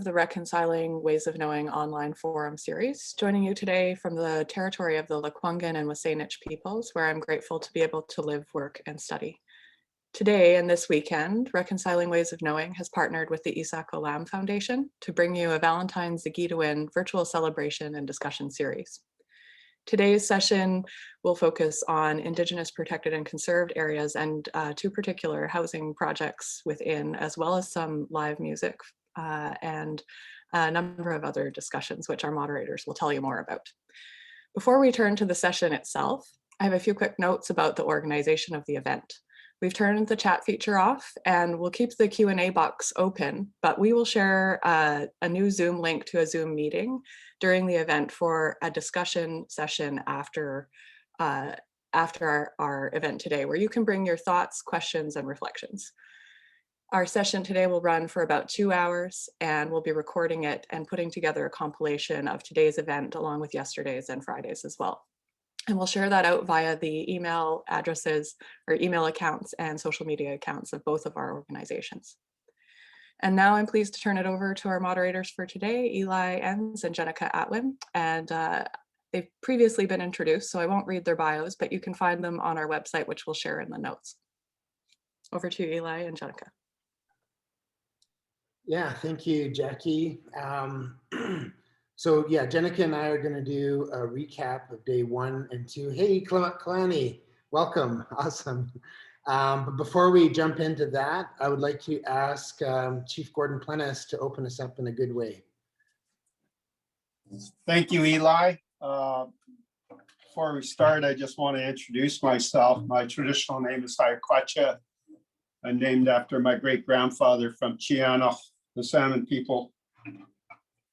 the Reconciling Ways of Knowing online forum series, joining you today from the territory of the Lekwungen and Wasanich peoples, where I'm grateful to be able to live, work, and study. Today and this weekend, Reconciling Ways of Knowing has partnered with the IISAAK OLAM Foundation to bring you a Valentine's Zaagi'idiwin virtual celebration and discussion series. Today's session will focus on Indigenous protected and conserved areas and two particular housing projects within, as well as some live music and a number of other discussions, which our moderators will tell you more about. Before we turn to the session itself, I have a few quick notes about the organization of the event. We've turned the chat feature off and we'll keep the Q&A box open, but we will share a new Zoom link to a Zoom meeting during the event for a discussion session after our event today, where you can bring your thoughts, questions, and reflections. Our session today will run for about 2 hours, and we'll be recording it and putting together a compilation of today's event along with yesterday's and Friday's as well. And we'll share that out via the email addresses or email accounts and social media accounts of both of our organizations. And now I'm pleased to turn it over to our moderators for today, Eli Enns and Jenica Atwin. And they've previously been introduced, so I won't read their bios, but you can find them on our website, which we'll share in the notes. Over to you, Eli and Jenica. Yeah, thank you, Jackie. So yeah, Jenica and I are going to do a recap of day 1 and 2. Hey, Kalani, welcome. Awesome. But before we jump into that, I would like to ask Chief Gordon Plennis to open us up in a good way. Thank you, Eli. Before we start, I just want to introduce myself. My traditional name is Hayakwacha. I'm named after my great-grandfather from Chianoch, the Salmon people.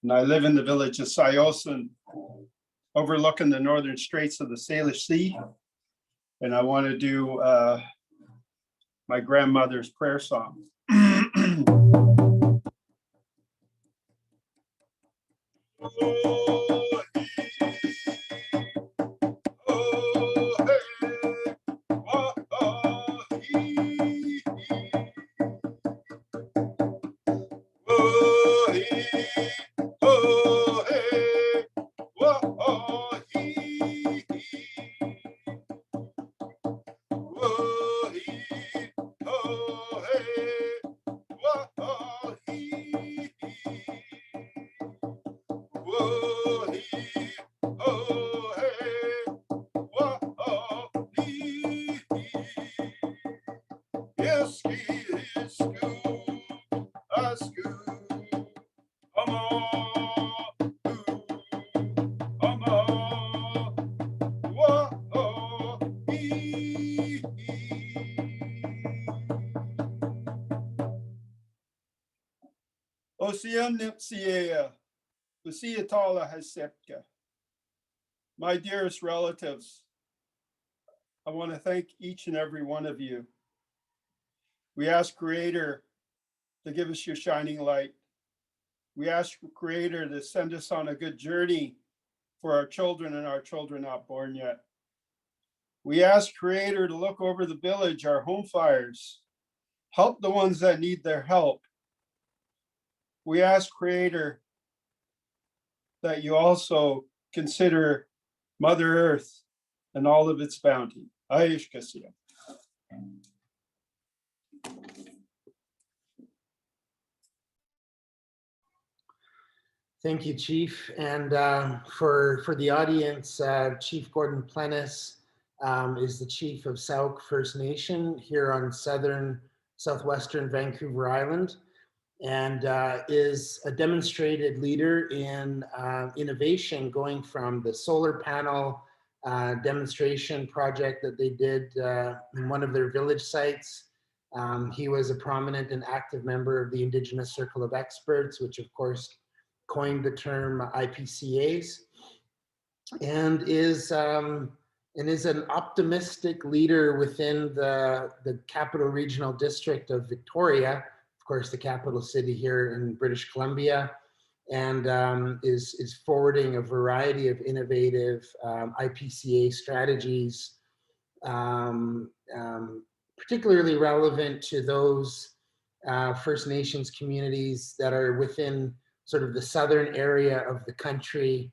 And I live in the village of Sayosin, overlooking the northern straits of the Salish Sea. And I want to do my grandmother's prayer song. My dearest relatives, I want to thank each and every one of you. We ask Creator to give us your shining light. We ask Creator to send us on a good journey for our children and our children not born yet. We ask Creator to look over the village, our home fires, help the ones that need their help. We ask Creator that you also consider Mother Earth and all of its bounty. IISAAK. Thank you, Chief. And for the audience, Chief Gordon Plennis is the Chief of Sauk First Nation here on southwestern Vancouver Island, and is a demonstrated leader in innovation, going from the solar panel demonstration project that they did in one of their village sites. He was a prominent and active member of the Indigenous Circle of Experts, which of course coined the term IPCAs, and is an optimistic leader within the Capital Regional District of Victoria, of course, the capital city here in British Columbia, and is forwarding a variety of innovative IPCA strategies, particularly relevant to those First Nations communities that are within sort of the southern area of the country,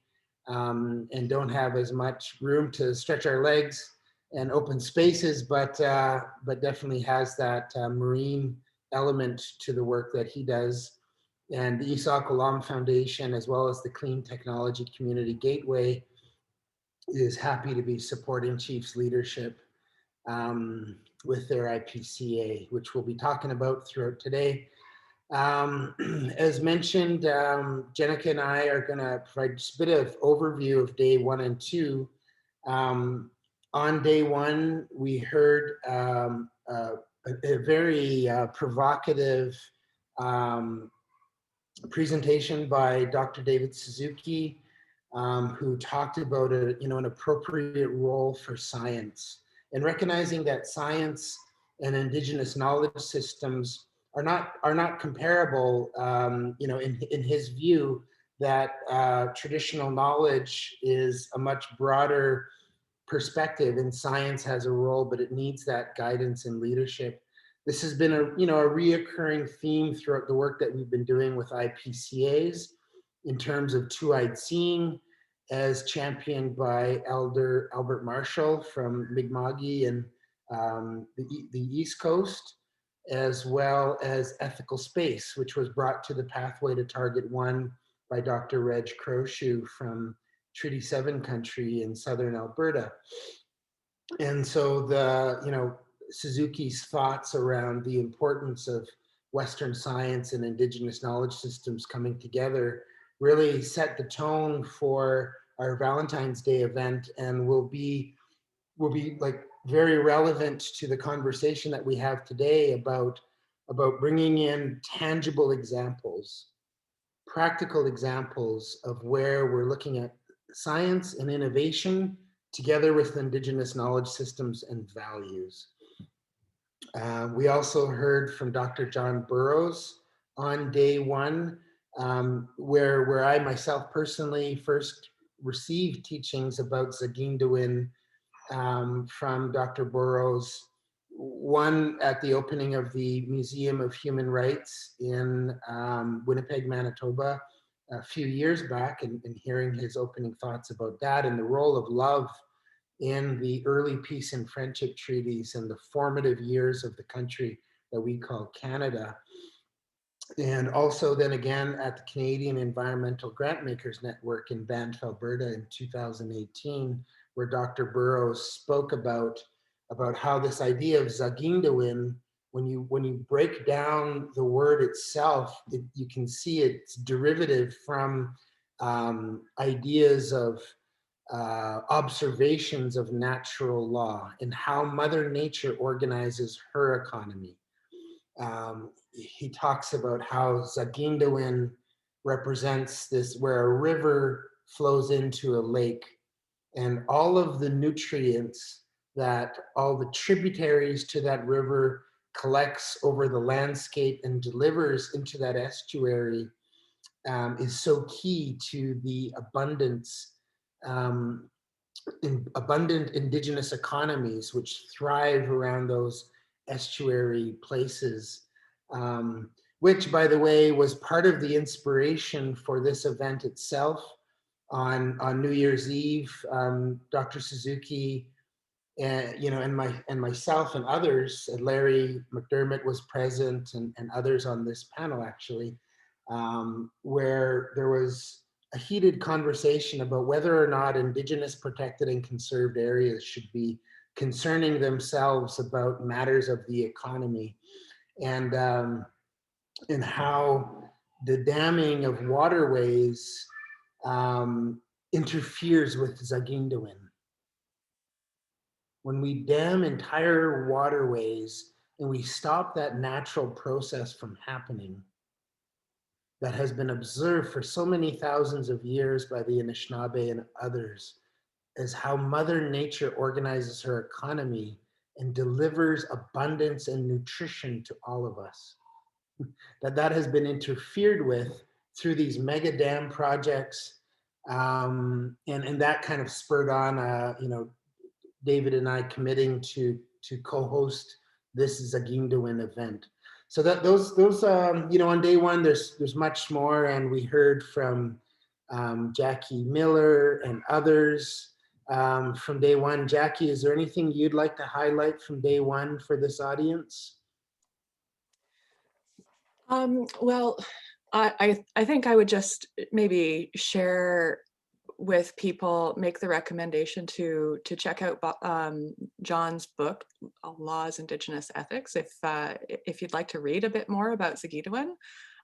and don't have as much room to stretch our legs and open spaces, but definitely has that marine element to the work that he does. And the IISAAK OLAM Foundation, as well as the Clean Technology Community Gateway, is happy to be supporting Chief's leadership with their IPCA, which we'll be talking about throughout today. As mentioned, Jenica and I are going to provide just a bit of overview of day 1 and 2. On day 1, we heard a very provocative presentation by Dr. David Suzuki, who talked about an appropriate role for science, and recognizing that science and Indigenous knowledge systems are not comparable. In his view, that traditional knowledge is a much broader perspective, and science has a role, but it needs that guidance and leadership. This has been a reoccurring theme throughout the work that we've been doing with IPCAs in terms of two-eyed seeing, as championed by Elder Albert Marshall from Mi'kma'ki and the East Coast, as well as ethical space, which was brought to the Pathway to Target 1 by Dr. Reg Crowshoe from Treaty 7 country in southern Alberta. And so Suzuki's thoughts around the importance of Western science and Indigenous knowledge systems coming together really set the tone for our Valentine's Day event, and will be like very relevant to the conversation that we have today about bringing in tangible examples, practical examples of where we're looking at science and innovation together with Indigenous knowledge systems and values. We also heard from Dr. John Burrows on day 1, where I myself personally first received teachings about Zaagi'idiwin from Dr. Burrows, one at the opening of the Museum of Human Rights in Winnipeg, Manitoba, a few years back, and hearing his opening thoughts about that and the role of love in the early peace and friendship treaties and the formative years of the country that we call Canada. And also then again at the Canadian Environmental Grantmakers Network in Banff, Alberta in 2018, where Dr. Burrows spoke about how this idea of Zaagi'idiwin, when you break down the word itself, you can see it's derivative from ideas of observations of natural law and how Mother Nature organizes her economy. He talks about how Zaagi'idiwin represents this, where a river flows into a lake, and all of the nutrients that all the tributaries to that river collects over the landscape and delivers into that estuary is so key to the abundance, abundant Indigenous economies which thrive around those estuary places, which, by the way, was part of the inspiration for this event itself. On New Year's Eve, Dr. Suzuki, and myself and others, Larry McDermott was present, and others on this panel actually, where there was a heated conversation about whether or not Indigenous protected and conserved areas should be concerning themselves about matters of the economy, and how the damming of waterways interferes with Zaagi'idiwin. When we dam entire waterways and we stop that natural process from happening that has been observed for so many thousands of years by the Anishinaabe and others, as how Mother Nature organizes her economy and delivers abundance and nutrition to all of us, that has been interfered with through these mega dam projects, and that kind of spurred on, David and I committing to co-host this Zaagi'idiwin event. So that those you know, on day one, there's much more, and we heard from Jackie Miller and others from day one. Jackie, is there anything you'd like to highlight from day one for this audience? Well, I think I would just maybe share with people, make the recommendation to check out John's book, Laws, Indigenous Ethics, if you'd like to read a bit more about Zaagi'idiwin.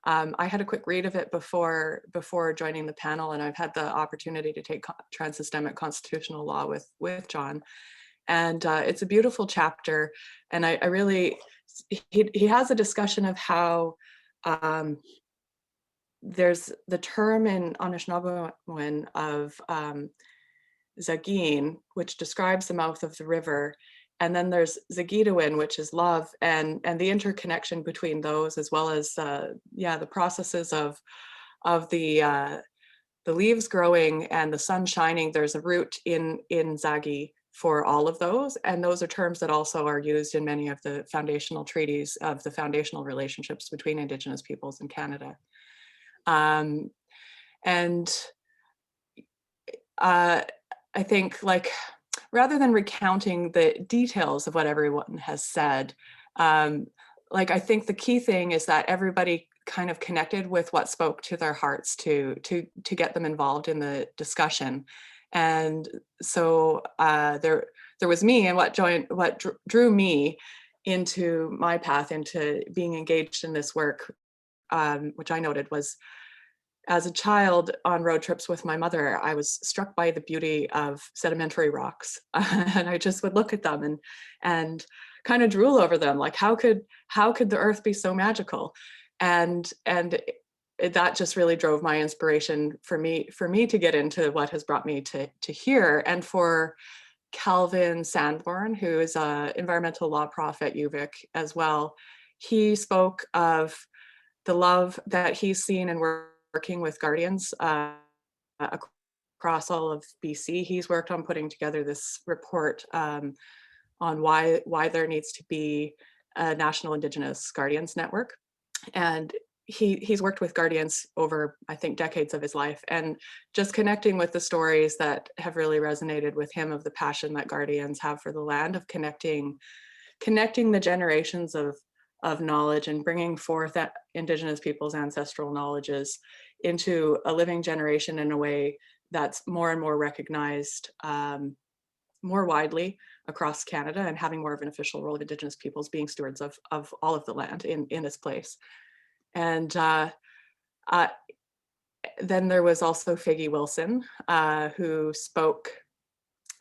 I had a quick read of it before joining the panel, and I've had the opportunity to take transsystemic constitutional law with John. And it's a beautiful chapter. And I really, he has a discussion of how there's the term in Anishinaabemowin of Zaagi'idiwin, which describes the mouth of the river. And then there's Zaagi'idiwin, which is love, and the interconnection between those, as well as the processes of the leaves growing and the sun shining. There's a root in Zagi for all of those, and those are terms that also are used in many of the foundational treaties of the foundational relationships between Indigenous peoples in Canada. I think, like, rather than recounting the details of what everyone has said, like, I think the key thing is that everybody kind of connected with what spoke to their hearts to get them involved in the discussion. And so there was me, and what drew me into my path into being engaged in this work, which I noted was, as a child on road trips with my mother, I was struck by the beauty of sedimentary rocks. And I just would look at them and kind of drool over them. Like, how could the earth be so magical? And that just really drove my inspiration for me to get into what has brought me to here. And for Calvin Sanborn, who is an environmental law prof at UVic as well, he spoke of the love that he's seen and working with guardians across all of BC. He's worked on putting together this report on why there needs to be a National Indigenous Guardians Network. And he's worked with guardians over, I think, decades of his life, and just connecting with the stories that have really resonated with him of the passion that guardians have for the land, of connecting the generations of knowledge and bringing forth that Indigenous people's ancestral knowledges into a living generation in a way that's more and more recognized more widely across Canada, and having more of an official role of Indigenous peoples being stewards of all of the land in this place. And then there was also Figgy Wilson, who spoke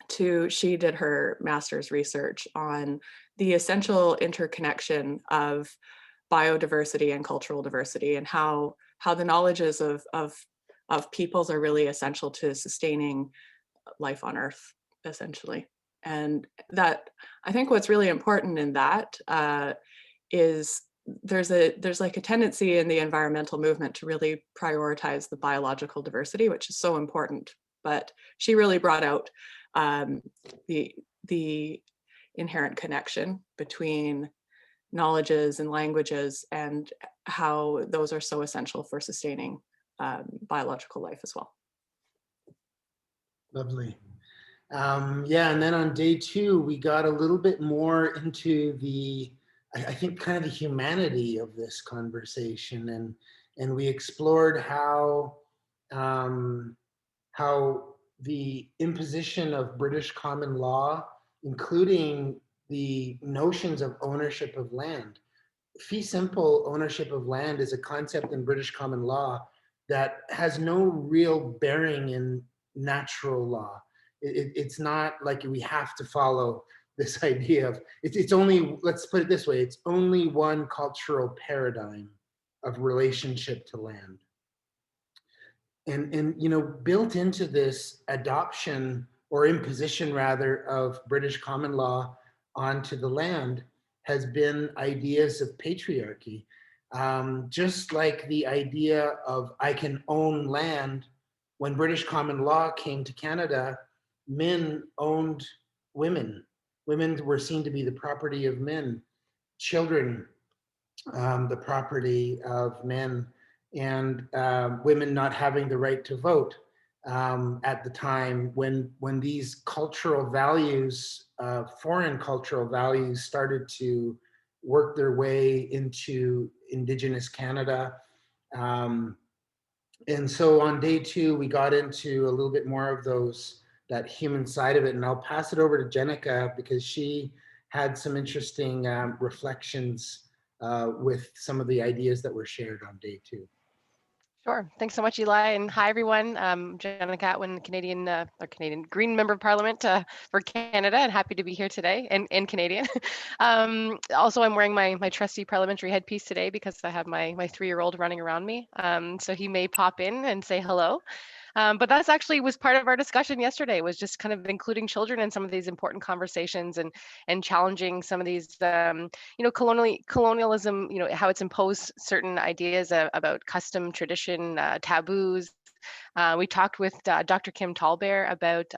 to, she did her master's research on the essential interconnection of biodiversity and cultural diversity, and how the knowledges of peoples are really essential to sustaining life on Earth, essentially. And that, I think what's really important in that is there's like a tendency in the environmental movement to really prioritize the biological diversity, which is so important. But she really brought out the inherent connection between knowledges and languages, and how those are so essential for sustaining biological life as well. Lovely. Yeah, and then on day two, we got a little bit more into the, I think, kind of the humanity of this conversation, and we explored how the imposition of British common law, including the notions of ownership of land. Fee simple ownership of land is a concept in British common law that has no real bearing in natural law. It's not like we have to follow this idea of, it's only, let's put it this way, it's only one cultural paradigm of relationship to land. And you know, built into this adoption, or imposition rather, of British common law onto the land has been ideas of patriarchy. Just like the idea of I can own land, when British common law came to Canada, men owned women. Women were seen to be the property of men. Children the property of men, and women not having the right to vote at the time when these cultural values, foreign cultural values, started to work their way into Indigenous Canada. And so on day 2, we got into a little bit more of that human side of it. And I'll pass it over to Jenica because she had some interesting reflections with some of the ideas that were shared on day 2. Sure. Thanks so much, Eli. And hi, everyone. I'm Jenica Atwin, Canadian Green Member of Parliament for Canada, and happy to be here today and Canadian. Also, I'm wearing my trusty parliamentary headpiece today because I have my 3-year-old running around me. So he may pop in and say hello. But that's actually was part of our discussion yesterday, was just kind of including children in some of these important conversations and challenging some of these, colonialism, how it's imposed certain ideas about custom, tradition, taboos. We talked with Dr. Kim Tallbear about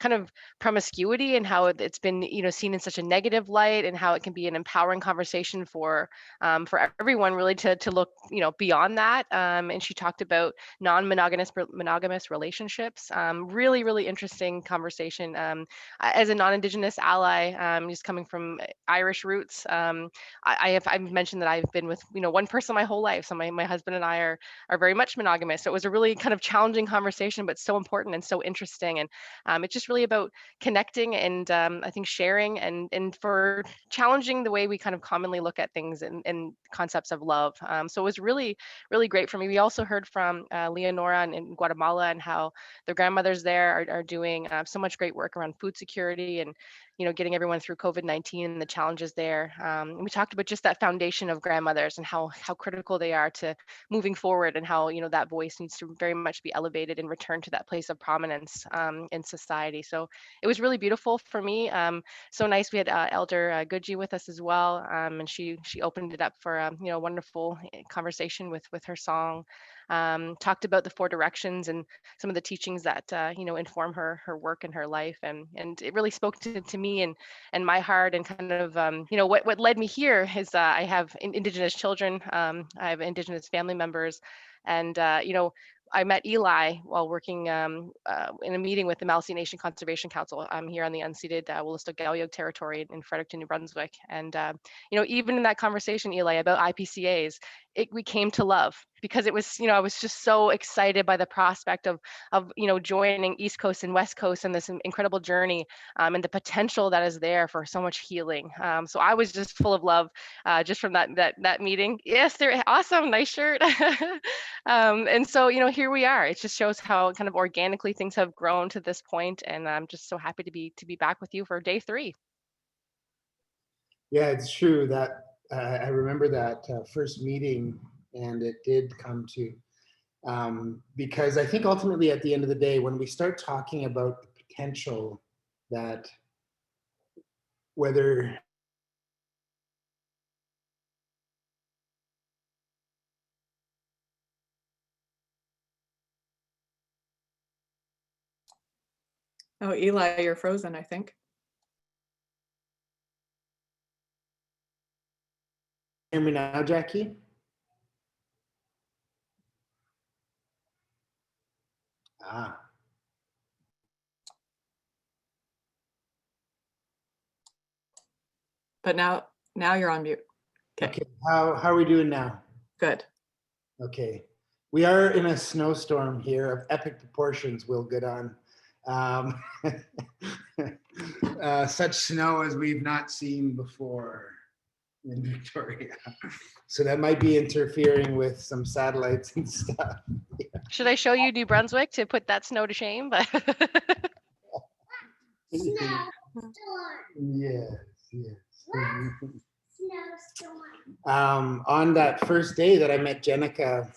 kind of promiscuity and how it's been, seen in such a negative light, and how it can be an empowering conversation for everyone really to look, beyond that. And she talked about monogamous relationships. Really, really interesting conversation. As a non-Indigenous ally, just coming from Irish roots, I've mentioned that I've been with, one person my whole life. So my husband and I are very much monogamous. So it was a really kind of challenging conversation, but so important and so interesting. And it's just really about connecting and I think sharing and for challenging the way we kind of commonly look at things and concepts of love. So it was really, really great for me. We also heard from Leonora in Guatemala and how their grandmothers there are doing so much great work around food security and getting everyone through COVID-19 and the challenges there. And we talked about just that foundation of grandmothers and how critical they are to moving forward, and how that voice needs to very much be elevated and return to that place of prominence in society. So it was really beautiful for me. So nice. We had Elder Guji with us as well, and she opened it up for a wonderful conversation with her song. Talked about the 4 directions and some of the teachings that inform her work and her life, and it really spoke to me and my heart, and kind of what led me here is I have Indigenous children. I have Indigenous family members, and I met Eli while working in a meeting with the Maliseet Nation Conservation Council. I'm here on the unceded Wolastoq territory in Fredericton, New Brunswick. And, even in that conversation, Eli, about IPCAs, we came to love, because it was, I was just so excited by the prospect of joining East Coast and West Coast and this incredible journey, and the potential that is there for so much healing. So I was just full of love just from that meeting. Yes, they're awesome. Nice shirt. And so, here we are. It just shows how kind of organically things have grown to this point, and I'm just so happy to be back with you for day 3. Yeah, it's true that I remember that first meeting, and it did come to, because I think ultimately at the end of the day, when we start talking about the potential that whether Oh, Eli, you're frozen, I think. hear me now, Jackie? Ah, But now you're on mute. okay. How are we doing now? Good. Okay. We are in a snowstorm here of epic proportions, Will Goodon. Such snow as we've not seen before in Victoria. So that might be interfering with some satellites and stuff. Yeah. Should I show you New Brunswick to put that snow to shame? But Yes. On that first day that I met Jenica,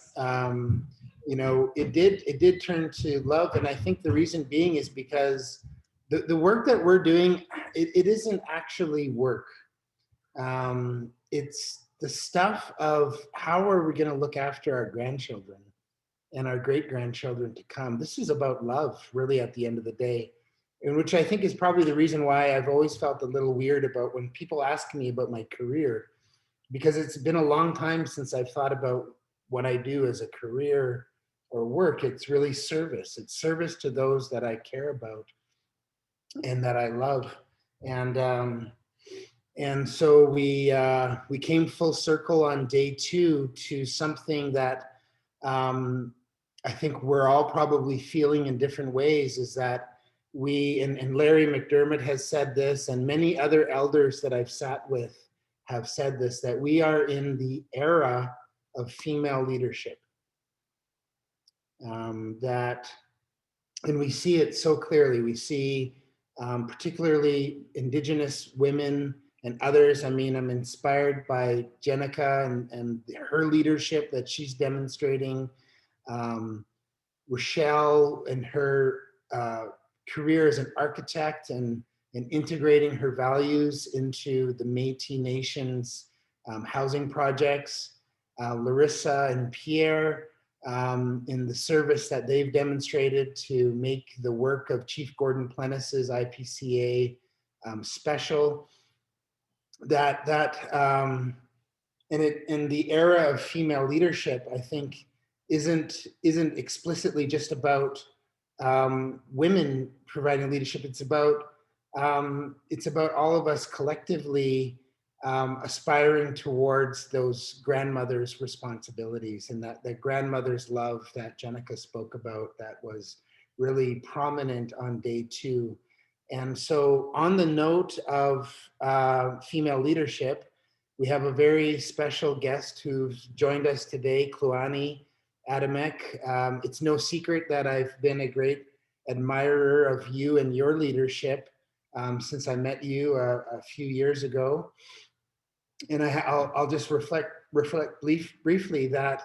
it did turn to love, and I think the reason being is because the work that we're doing, it isn't actually work. It's the stuff of how are we going to look after our grandchildren and our great-grandchildren to come. This is about love, really, at the end of the day, and which I think is probably the reason why I've always felt a little weird about when people ask me about my career, because it's been a long time since I've thought about what I do as a career or work. It's really service. It's service to those that I care about and that I love. And so we came full circle on day 2 to something that I think we're all probably feeling in different ways, is that and Larry McDermott has said this, and many other elders that I've sat with have said this, that we are in the era of female leadership. And we see it so clearly. We see particularly Indigenous women and others. I mean, I'm inspired by Jenica and her leadership that she's demonstrating. Rochelle and her career as an architect and integrating her values into the Métis Nations housing projects. Larissa and Pierre in the service that they've demonstrated to make the work of Chief Gordon Plennis's IPCA special. In the era of female leadership, I think isn't explicitly just about women providing leadership. It's about all of us collectively aspiring towards those grandmothers' responsibilities, and that grandmother's love that Jenica spoke about, that was really prominent on day 2. And so on the note of female leadership, we have a very special guest who's joined us today, Kluani Adamek. It's no secret that I've been a great admirer of you and your leadership since I met you a few years ago. And I'll just reflect briefly that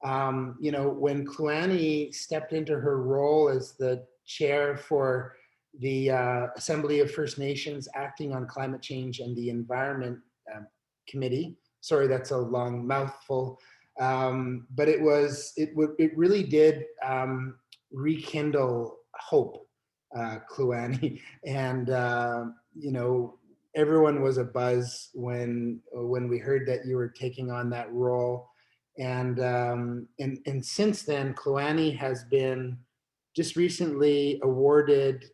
when Kluani stepped into her role as the chair for the Assembly of First Nations acting on climate change and the environment committee. Sorry, that's a long mouthful, but it really did rekindle hope, Kluani, and everyone was abuzz when we heard that you were taking on that role, and since then, Kluani has been just recently awarded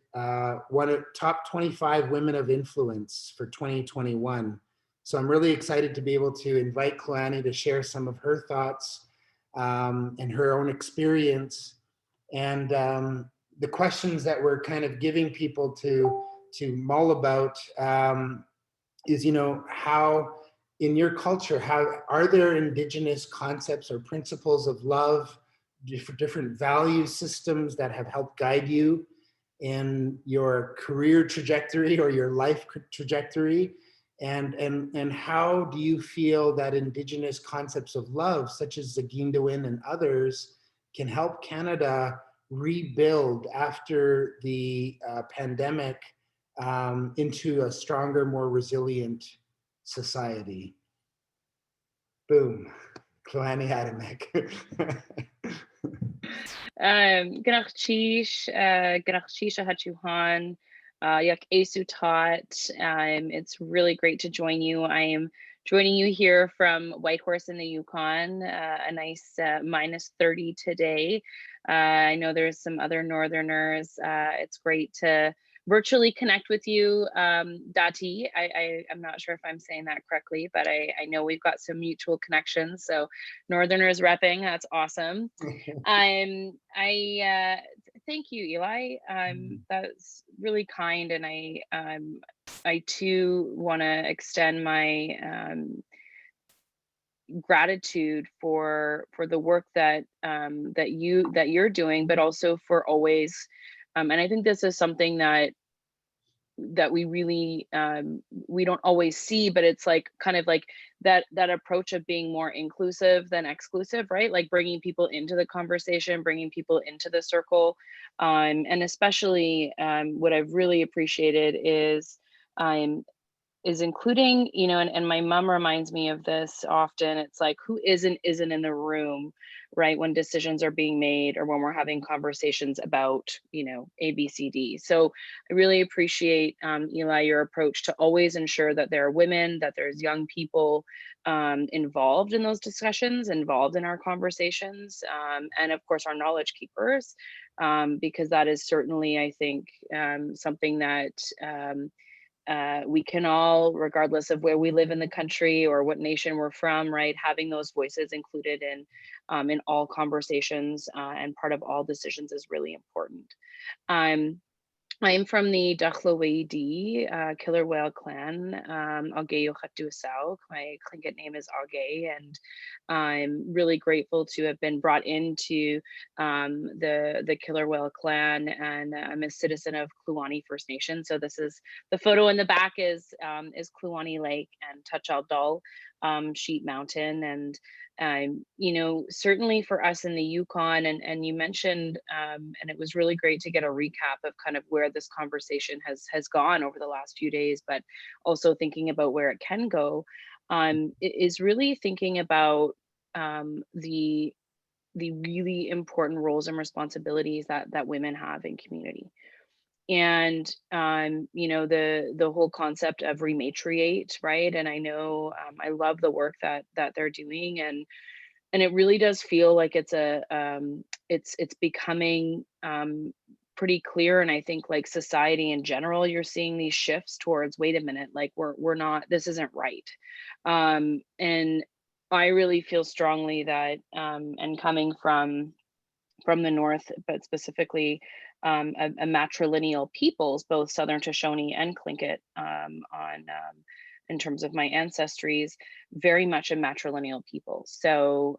one of top 25 women of influence for 2021. So I'm really excited to be able to invite Kluani to share some of her thoughts and her own experience, and the questions that we're kind of giving people to mull about is, how in your culture, how are there Indigenous concepts or principles of love, different value systems that have helped guide you in your career trajectory or your life trajectory? And how do you feel that Indigenous concepts of love, such as Zaagi'idiwin and others, can help Canada rebuild after the pandemic into a stronger, more resilient society? Boom. Kluani Adamek. G'nach Chish Hatuhan, Yak Esu Tot. It's really great to join you. I am joining you here from Whitehorse in the Yukon, a nice -30 today. I know there's some other Northerners. It's great to virtually connect with you, Dati. I'm not sure if I'm saying that correctly, but I know we've got some mutual connections. So Northerners repping, that's awesome. Thank you, Eli. That's really kind, and I too want to extend my gratitude for the work that you're doing, but also for always. And I think this is something that we really we don't always see, but it's like kind of like that approach of being more inclusive than exclusive, right? Like bringing people into the conversation, bringing people into the circle, and especially what I've really appreciated is including, and my mom reminds me of this often. It's like, who isn't in the room, right? When decisions are being made or when we're having conversations about, you know, A, B, C, D. So I really appreciate, Eli, your approach to always ensure that there are women, that there's young people involved in those discussions, involved in our conversations, and of course our knowledge keepers, because that is certainly, I think, something that we can all, regardless of where we live in the country or what nation we're from, right, having those voices included in all conversations and part of all decisions is really important. I'm from the Zaagi'idiwin killer whale clan, Zaagi'idiwin. My Tlingit name is Auge, and I'm really grateful to have been brought into the killer whale clan, and I'm a citizen of Kluane First Nation. So this is the photo in the back is Kluane Lake and Touchal Dull Sheep Mountain, and you know, certainly for us in the Yukon, and you mentioned, and it was really great to get a recap of kind of where this conversation has gone over the last few days, but also thinking about where it can go, is really thinking about the really important roles and responsibilities that women have in community. And you know, the whole concept of rematriate, right? And I know I love the work that they're doing, and it really does feel like it's a it's becoming pretty clear. And I think, like, society in general, you're seeing these shifts towards, wait a minute, like we're not, this isn't right. And I really feel strongly that, and coming from the north, but specifically a matrilineal peoples, both Southern Shoshone and Tlingit, in terms of my ancestries, very much a matrilineal people. So,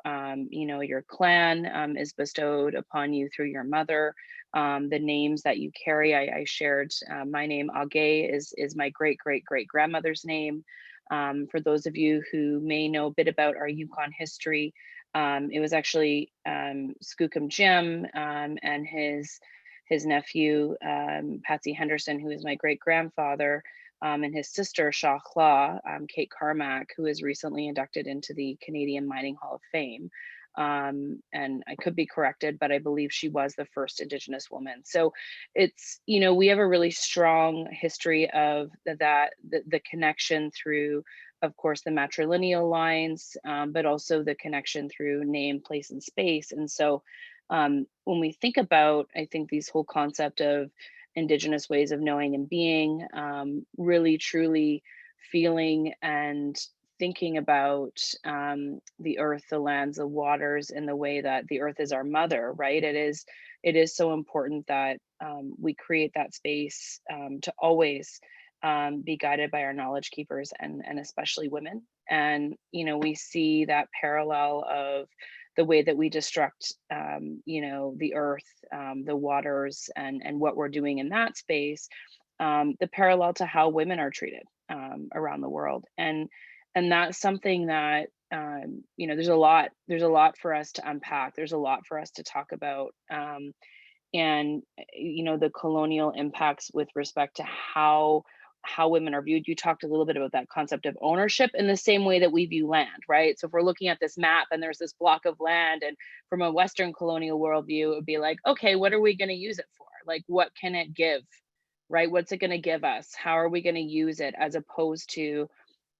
you know, your clan is bestowed upon you through your mother. The names that you carry, I shared my name, Auge, is my great grandmother's name. For those of you who may know a bit about our Yukon history, it was actually Skookum Jim and his nephew, Patsy Henderson, who is my great grandfather, and his sister, Shaw Claw, Kate Carmack, who is recently inducted into the Canadian Mining Hall of Fame. And I could be corrected, but I believe she was the first Indigenous woman. So it's, you know, we have a really strong history of the connection through, of course, the matrilineal lines, but also the connection through name, place, and space. And so when we think about, I think, these whole concept of Indigenous ways of knowing and being, really truly feeling and thinking about the earth, the lands, the waters, in the way that the earth is our mother, right? It is so important that we create that space to always be guided by our knowledge keepers, and especially women. And, you know, we see that parallel of the way that we destruct, you know, the earth, the waters, and what we're doing in that space, the parallel to how women are treated around the world. And that's something that, you know, there's a lot for us to unpack. There's a lot for us to talk about. And, you know, the colonial impacts with respect to how women are viewed. You talked a little bit about that concept of ownership in the same way that we view land, right? So if we're looking at this map and there's this block of land, and from a Western colonial worldview, it would be like, okay, what are we going to use it for? Like, what can it give, right? What's it going to give us? How are we going to use it? As opposed to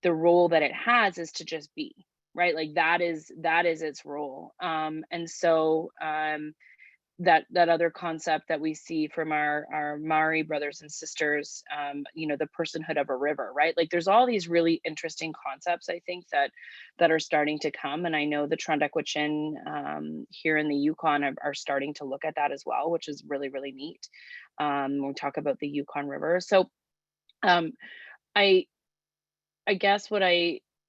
the role that it has is to just be, right? Like that is its role. And so that other concept that we see from our Maori brothers and sisters, you know, the personhood of a river, right? Like there's all these really interesting concepts, I think, that are starting to come. And I know the Trandekwachen here in the Yukon are starting to look at that as well, which is really, really neat. When we talk about the Yukon River. So I guess what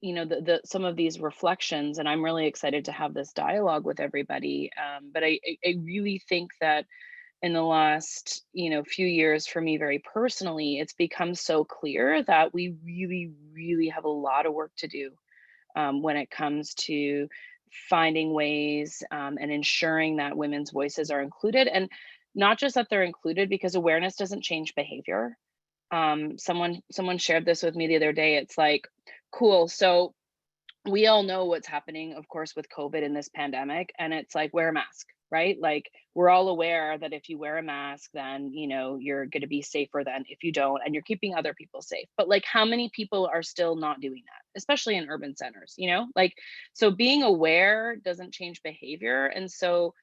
you know, some of these reflections, and I'm really excited to have this dialogue with everybody. But I really think that in the last, you know, few years for me, very personally, it's become so clear that we really, really have a lot of work to do when it comes to finding ways and ensuring that women's voices are included, and not just that they're included, because awareness doesn't change behavior. Someone shared this with me the other day. It's like, cool, so we all know what's happening, of course, with COVID in this pandemic, and it's like, wear a mask, right? Like, we're all aware that if you wear a mask, then, you know, you're going to be safer than if you don't, and you're keeping other people safe. But like, how many people are still not doing that, especially in urban centers, you know? Like, so being aware doesn't change behavior. And so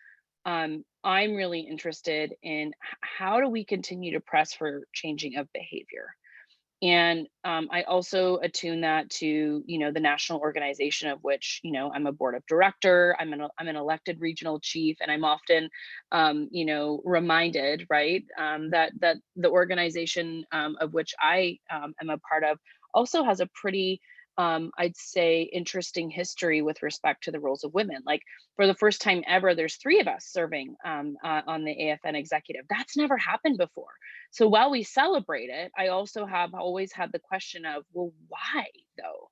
I'm really interested in how do we continue to press for changing of behavior. And I also attune that to, you know, the national organization of which, you know, I'm a board of director. I'm an elected regional chief, and I'm often, you know, reminded, right, that the organization of which I am a part of also has a pretty, I'd say, interesting history with respect to the roles of women. Like, for the first time ever, there's 3 of us serving on the AFN executive. That's never happened before. So while we celebrate it, I also have always had the question of, well, why though?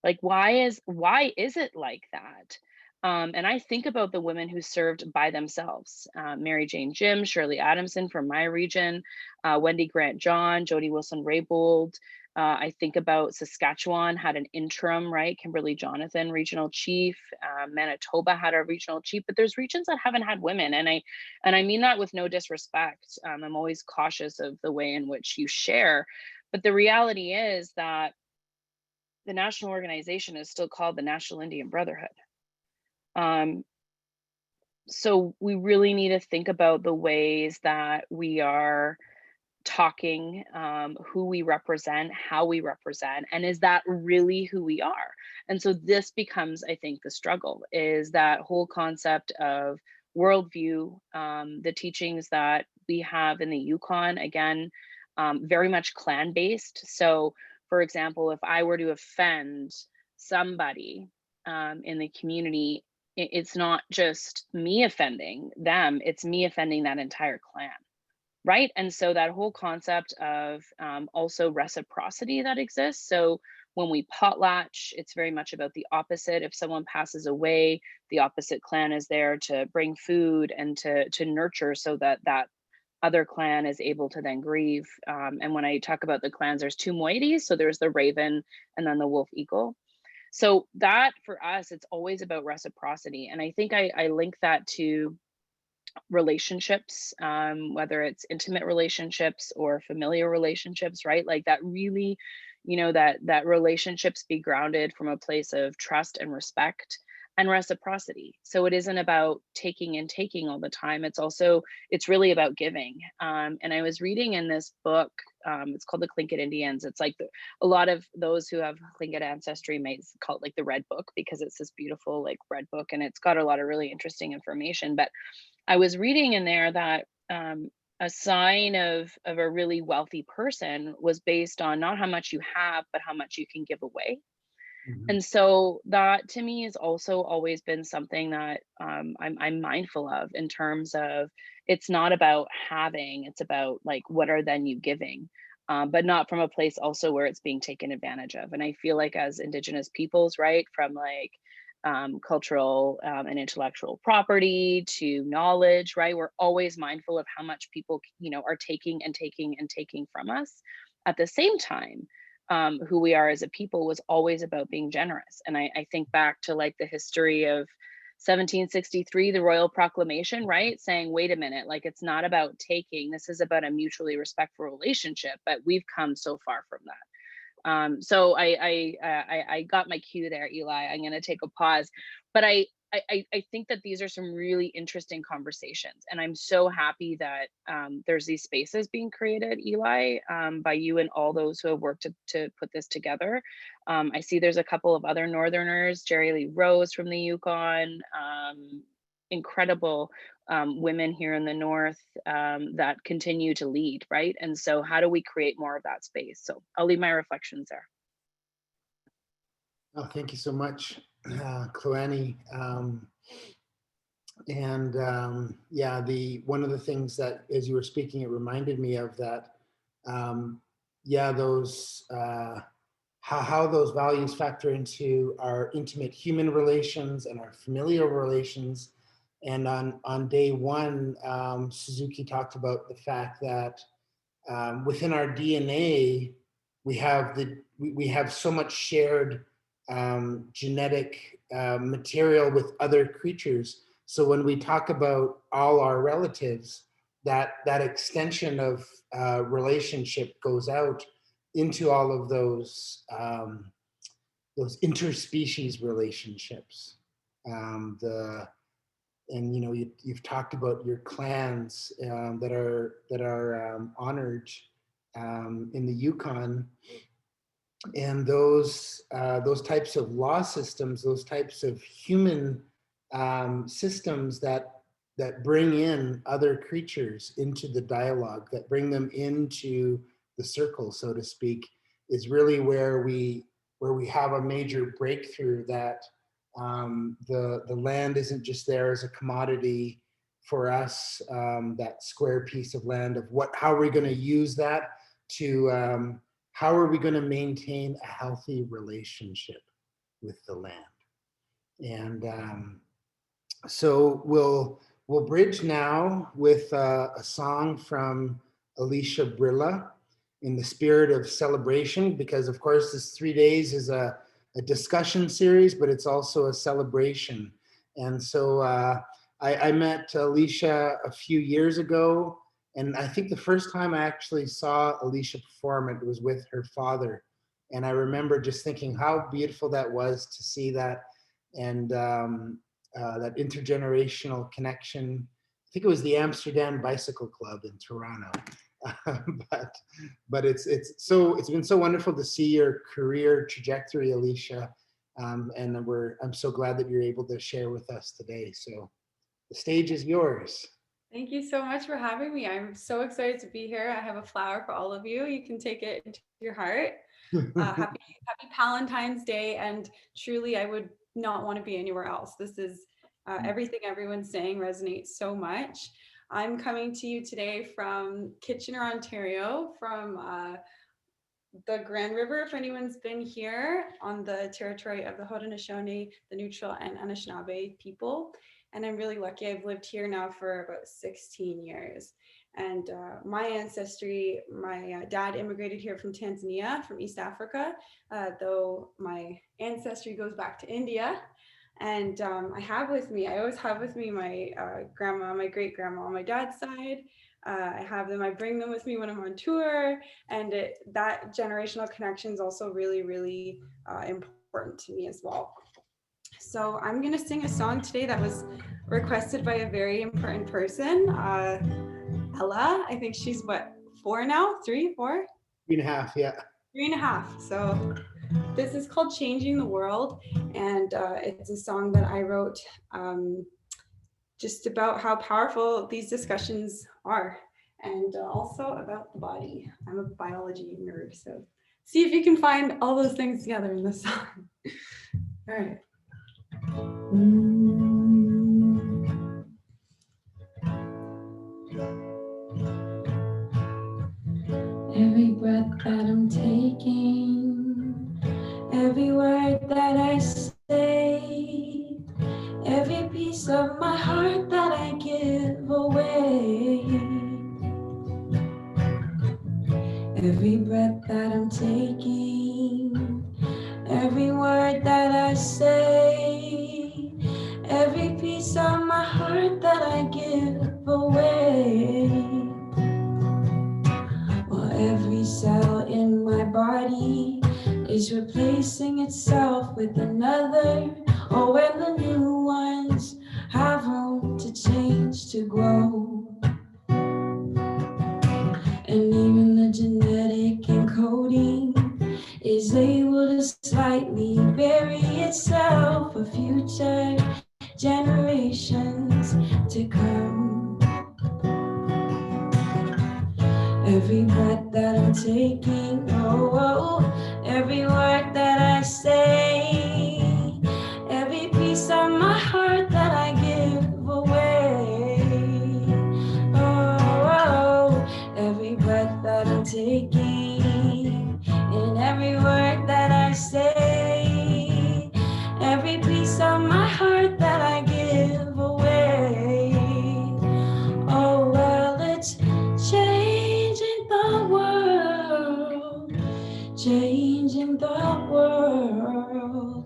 Like, why is it like that? And I think about the women who served by themselves: Mary Jane Jim, Shirley Adamson from my region, Wendy Grant John, Jody Wilson Raybould. I think about Saskatchewan had an interim, right? Kimberly Jonathan, regional chief. Manitoba had a regional chief, but there's regions that haven't had women, and I mean that with no disrespect. I'm always cautious of the way in which you share, but the reality is that the national organization is still called the National Indian Brotherhood. So we really need to think about the ways that we are talking, who we represent, how we represent, and is that really who we are? And so this becomes, I think, the struggle, is that whole concept of worldview, the teachings that we have in the Yukon, again, very much clan-based. So, for example, if I were to offend somebody in the community, it's not just me offending them, it's me offending that entire clan. Right. And so that whole concept of also reciprocity that exists. So when we potlatch, it's very much about the opposite. If someone passes away, the opposite clan is there to bring food and to nurture, so that that other clan is able to then grieve. And when I talk about the clans, there's 2 moieties. So there's the raven and then the wolf eagle. So that, for us, it's always about reciprocity. And I think I link that to relationships, whether it's intimate relationships or familiar relationships, right? Like, that really, you know, that relationships be grounded from a place of trust and respect and reciprocity. So it isn't about taking and taking all the time. It's really about giving. And I was reading in this book, it's called The Tlingit Indians. It's like a lot of those who have Tlingit ancestry may call it like the Red Book, because it's this beautiful like red book, and it's got a lot of really interesting information. But I was reading in there that a sign of a really wealthy person was based on not how much you have, but how much you can give away. Mhm. And so that, to me, has also always been something that I'm mindful of, in terms of, it's not about having, it's about like, what are then you giving, but not from a place also where it's being taken advantage of. And I feel like, as Indigenous peoples, right, from like cultural and intellectual property to knowledge, right, we're always mindful of how much people, you know, are taking and taking and taking from us. At the same time, who we are as a people was always about being generous. And I think back to like the history of 1763, the Royal Proclamation, right, saying, wait a minute, like, it's not about taking, this is about a mutually respectful relationship. But we've come so far from that. So I got my cue there, Eli. I'm going to take a pause, but I think that these are some really interesting conversations, and I'm so happy that there's these spaces being created, Eli, by you and all those who have worked to put this together. I see there's a couple of other Northerners, Jerry Lee Rose from the Yukon, incredible women here in the North that continue to lead, right? And so how do we create more of that space? So I'll leave my reflections there. Oh, thank you so much, Kluani. Yeah, one of the things that, as you were speaking, it reminded me of that. Yeah, those how those values factor into our intimate human relations and our familial relations. And on day one, Suzuki talked about the fact that within our DNA, we have so much shared genetic material with other creatures. So when we talk about all our relatives, that extension of relationship goes out into all of those interspecies relationships. And you know, you've talked about your clans that are honored in the Yukon, and those types of law systems, those types of human systems that bring in other creatures into the dialogue, that bring them into the circle, so to speak, is really where we have a major breakthrough, that the land isn't just there as a commodity for us, that square piece of land, of how are we going to use that to how are we going to maintain a healthy relationship with the land. And so we'll bridge now with a song from Alicia Brilla in the spirit of celebration, because of course this 3 days is a discussion series, but it's also a celebration. And so I met Alicia a few years ago, and I think the first time I actually saw Alicia perform, it was with her father. And I remember just thinking how beautiful that was to see that, and that intergenerational connection. I think it was the Amsterdam Bicycle Club in Toronto. But it's been so wonderful to see your career trajectory, Alicia, and I'm so glad that you're able to share with us today. So the stage is yours. Thank you so much for having me. I'm so excited to be here. I have a flower for all of you. You can take it into your heart. Happy Valentine's Day. And truly, I would not want to be anywhere else. This is everything everyone's saying resonates so much. I'm coming to you today from Kitchener, Ontario, from the Grand River, if anyone's been here, on the territory of the Haudenosaunee, the Neutral and Anishinaabe people. And I'm really lucky. I've lived here now for about 16 years. And my ancestry, my dad immigrated here from Tanzania, from East Africa, though my ancestry goes back to India. And I always have with me my grandma, my great grandma on my dad's side. I bring them with me when I'm on tour. And that generational connection is also really, really important to me as well. So I'm going to sing a song today that was requested by a very important person, Ella. I think she's what, 4 now? 3, 4? 3.5, yeah. 3.5. So this is called Changing the World. And it's a song that I wrote just about how powerful these discussions are, and also about the body. I'm a biology nerd, so see if you can find all those things together in this song. All right. Every breath that I'm taking, every word that I say, every piece of my heart that I give away, every breath that I'm taking, every word that I say, every piece of my heart that I give away. While every cell in my body is replacing itself with another, or when the new ones have room to change, to grow. And even the genetic encoding is able to slightly bury itself for future generations to come. Every breath that I'm taking, every word that I say, every piece of my heart that I give away. Every breath that I'm taking, and every word that I say, every piece of my heart that I give away. Oh, well, it's changing the world, changing the world.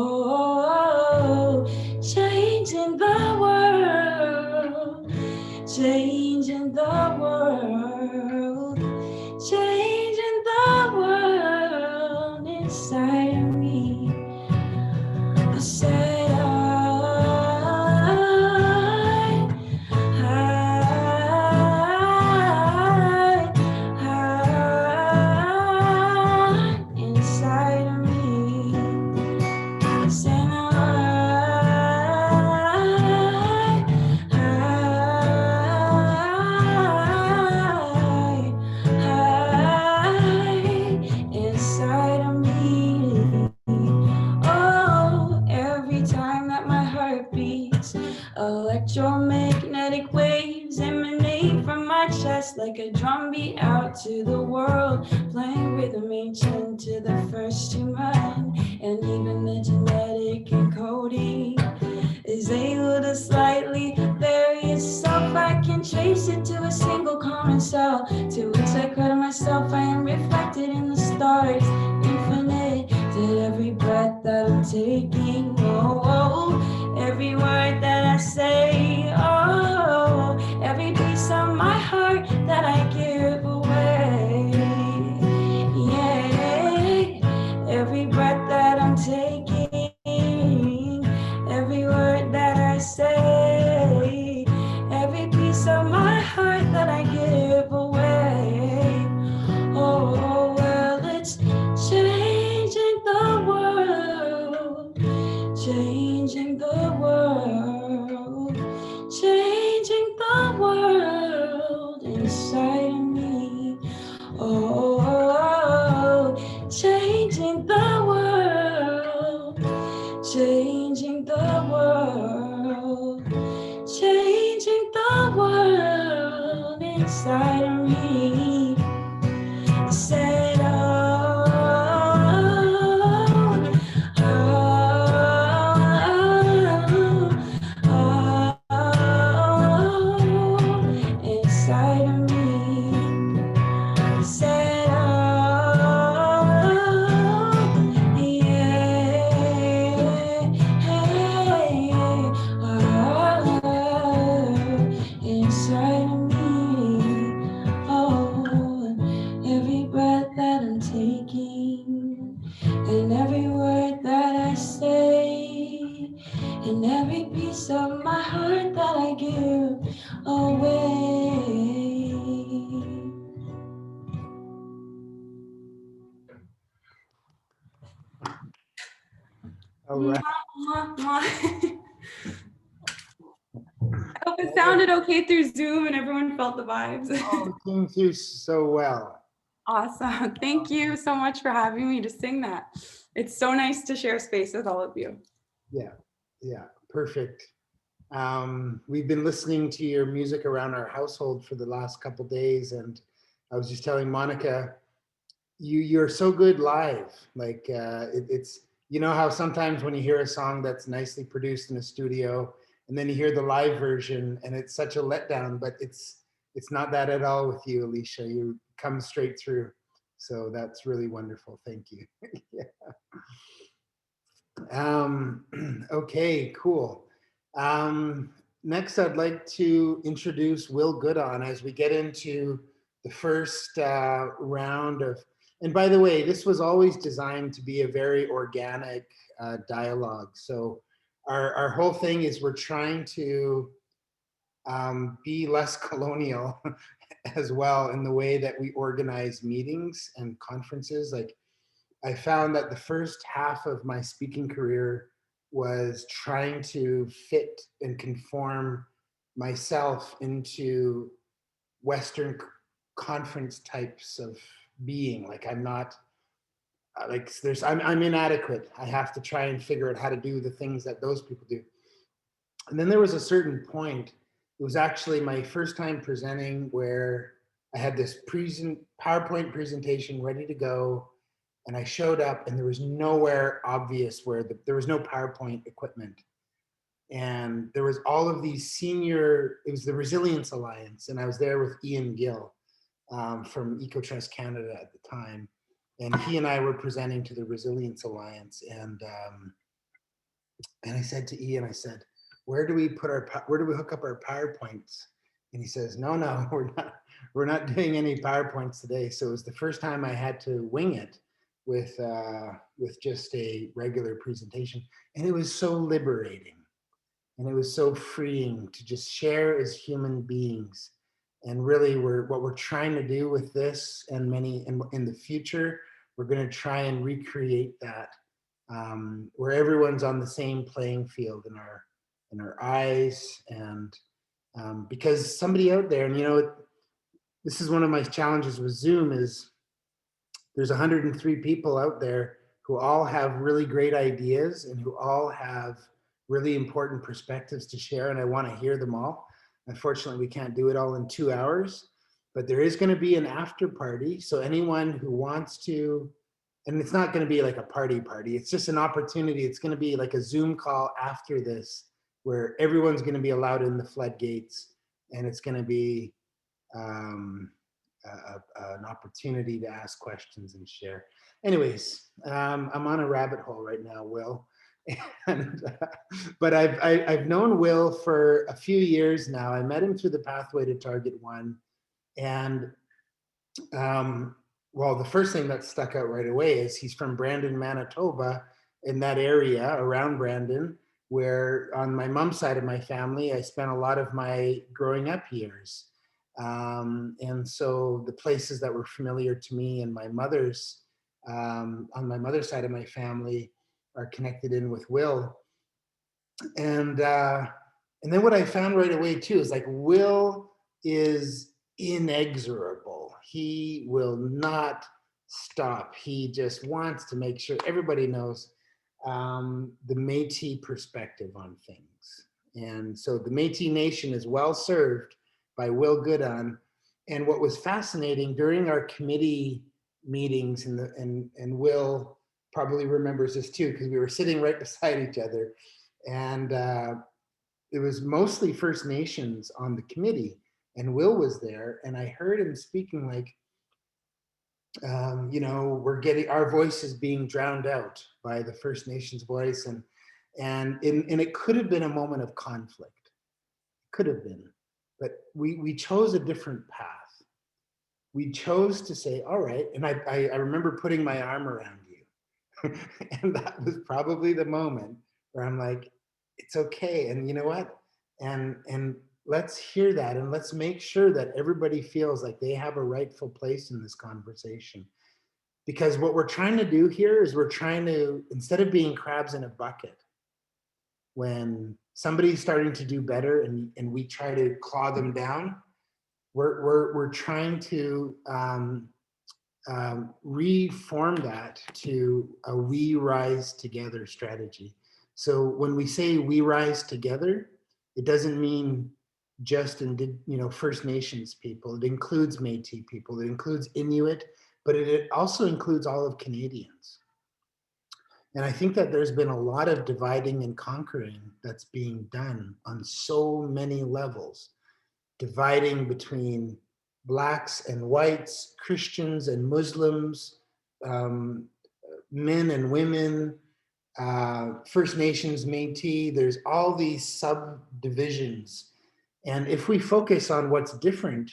Oh, changing the world, changing the world, changing the world inside of me. I said inside of me. I said inside of me. Oh, every time that my heart beats, electromagnetic waves emanate from my chest like a drumbeat out to the world, playing rhythm ancient to the first human, and even the genetic encoding is able to slightly vary itself. I can trace it to a single common cell, to which I credit myself. I am reflected in the stars, infinite, to every breath that I'm taking. Oh, every word that I say. Oh, every piece of my heart that I give away. Yeah, every breath that I'm taking, every word that I say, every piece of my heart that I give away. Oh, well, it's changing the world, changing the world, changing the world inside of me. Oh, changing the world, changing the world, changing the world inside of me. I said, oh, inside of me. I said, inside of me. Oh, every breath that I'm taking, and every word that I say, and every piece of my heart that I give away. All right. Mwah, mwah. I hope it sounded okay through Zoom and everyone felt the vibes. Oh, it came through so well. Awesome. Thank you so much for having me to sing that. It's so nice to share space with all of you. Yeah, perfect. We've been listening to your music around our household for the last couple days, and I was just telling Monica, you're so good live. Like it's, you know how sometimes when you hear a song that's nicely produced in a studio, and then you hear the live version, and it's such a letdown, but it's not that at all with you, Alicia. You come straight through, so that's really wonderful. Thank you. Yeah. Okay, cool. Next, I'd like to introduce Will Goodon as we get into the first round of, and by the way, this was always designed to be a very organic dialogue. So our whole thing is we're trying to be less colonial as well in the way that we organize meetings and conferences. Like, I found that the first half of my speaking career was trying to fit and conform myself into Western conference types of being. Like, I'm not, like, I'm inadequate. I have to try and figure out how to do the things that those people do. And then there was a certain point, it was actually my first time presenting, where I had this PowerPoint presentation ready to go. And I showed up and there was nowhere obvious where there was no PowerPoint equipment. And there was all of these senior, it was the Resilience Alliance. And I was there with Ian Gill from EcoTrust Canada at the time. And he and I were presenting to the Resilience Alliance. And And I said to Ian, I said, where do we hook up our PowerPoints? And he says, no, we're not doing any PowerPoints today. So it was the first time I had to wing it with just a regular presentation. And it was so liberating. And it was so freeing to just share as human beings. And really what we're trying to do with this and many in the future, we're going to try and recreate that where everyone's on the same playing field in our eyes. And because somebody out there, and this is one of my challenges with Zoom, is there's 103 people out there who all have really great ideas and who all have really important perspectives to share, and I want to hear them all. Unfortunately, we can't do it all in 2 hours, but there is going to be an after party. So anyone who wants to, and it's not going to be like a party, it's just an opportunity. It's going to be like a Zoom call after this, where everyone's going to be allowed in the floodgates, and it's going to be an opportunity to ask questions and share. Anyways, I'm on a rabbit hole right now, Will. But I've known Will for a few years now. I met him through the Pathway to Target 1. And well, the first thing that stuck out right away is he's from Brandon, Manitoba, in that area around Brandon, where on my mom's side of my family, I spent a lot of my growing up years. And so the places that were familiar to me and my mother's, on my mother's side of my family, are connected in with Will. And then what I found right away too is like Will is inexorable. He will not stop. He just wants to make sure everybody knows the Métis perspective on things. And so the Métis Nation is well served by Will Goodon. And what was fascinating during our committee meetings, and Will probably remembers this too, because we were sitting right beside each other, and it was mostly First Nations on the committee, and Will was there, and I heard him speaking like, we're getting our voices being drowned out by the First Nations voice, and it could have been a moment of conflict, could have been, but we chose a different path. We chose to say, all right, and I remember putting my arm around you. And that was probably the moment where I'm like, it's okay. And you know what? And let's hear that. And let's make sure that everybody feels like they have a rightful place in this conversation. Because what we're trying to do here is we're trying to, instead of being crabs in a bucket, when somebody's starting to do better and we try to claw them down, we're trying to reform that to a we rise together strategy. So when we say we rise together, it doesn't mean just First Nations people. It includes Métis people. It includes Inuit, but it also includes all of Canadians. And I think that there's been a lot of dividing and conquering that's being done on so many levels, dividing between Blacks and whites, Christians and Muslims, men and women, First Nations, Métis. There's all these subdivisions. And if we focus on what's different,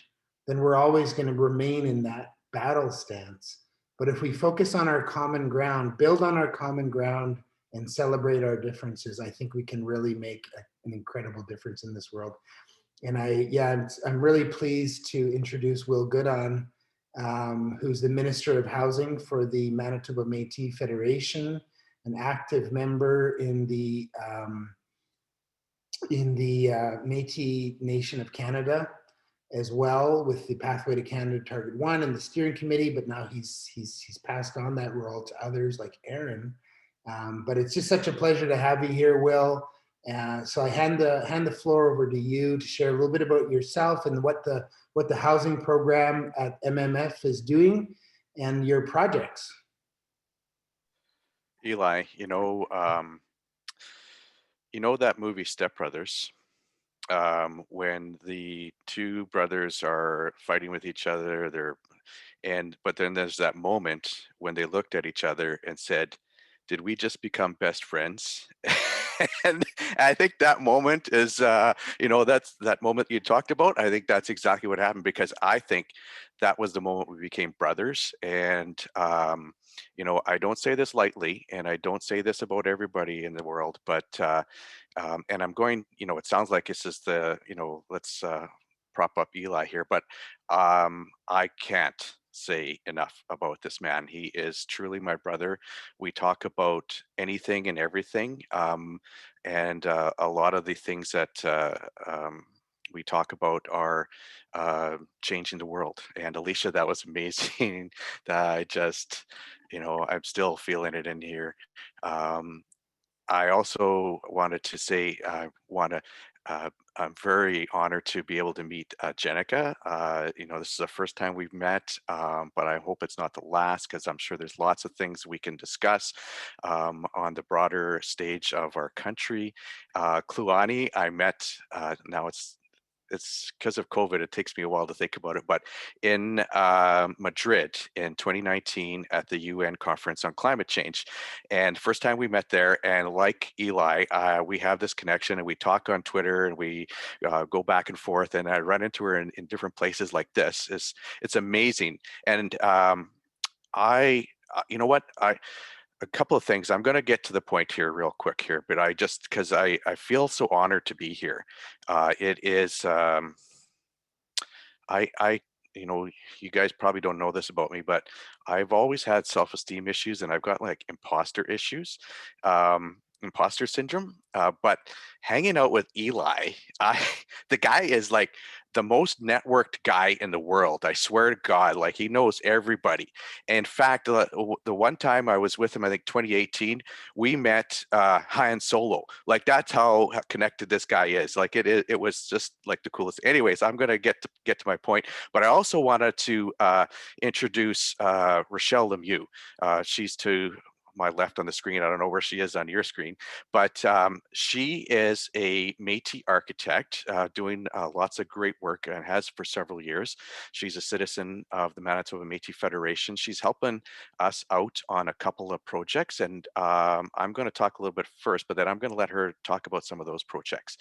then we're always going to remain in that battle stance. But if we focus on our common ground, build on our common ground, and celebrate our differences, I think we can really make an incredible difference in this world. And I'm really pleased to introduce Will Goodon, who's the Minister of Housing for the Manitoba Métis Federation, an active member in the Métis Nation of Canada, as well, with the Pathway to Canada Target 1 and the steering committee, but now he's passed on that role to others like Aaron. But it's just such a pleasure to have you here, Will. So I hand the floor over to you to share a little bit about yourself and what the housing program at MMF is doing and your projects. Eli, that movie Step Brothers, when the two brothers are fighting with each other, but then there's that moment when they looked at each other and said, did we just become best friends? And I think that moment is, that's that moment you talked about. I think that's exactly what happened, because I think that was the moment we became brothers. And, I don't say this lightly, and I don't say this about everybody in the world, but, and I'm going, it sounds like this is let's prop up Eli here, but I can't say enough about this man. He is truly my brother. We talk about anything and everything. And a lot of the things that we talk about are changing the world. And Alicia, that was amazing. That I just, I'm still feeling it in here. I also wanted to say, I'm very honored to be able to meet Jenica. This is the first time we've met, but I hope it's not the last, because I'm sure there's lots of things we can discuss on the broader stage of our country. Kluani, I met, now it's because of COVID, it takes me a while to think about it, but in Madrid in 2019 at the UN conference on climate change. And first time we met there, and like Eli, we have this connection, and we talk on Twitter, and we go back and forth, and I run into her in different places like this. It's amazing. And you know what, a couple of things. I'm going to get to the point here real quick here, but because I feel so honored to be here. It is, you guys probably don't know this about me, but I've always had self-esteem issues, and I've got like imposter issues, imposter syndrome. But hanging out with Eli, the guy is like the most networked guy in the world. I swear to God, like he knows everybody. In fact, the one time I was with him, I think 2018, we met Han Solo. Like that's how connected this guy is. Like it was just like the coolest. Anyways, I'm gonna get to my point, but I also wanted to introduce Rochelle Lemieux. She's to my left on the screen. I don't know where she is on your screen, but she is a Métis architect doing lots of great work, and has for several years. She's a citizen of the Manitoba Métis Federation. She's helping us out on a couple of projects, and I'm going to talk a little bit first, but then I'm going to let her talk about some of those projects.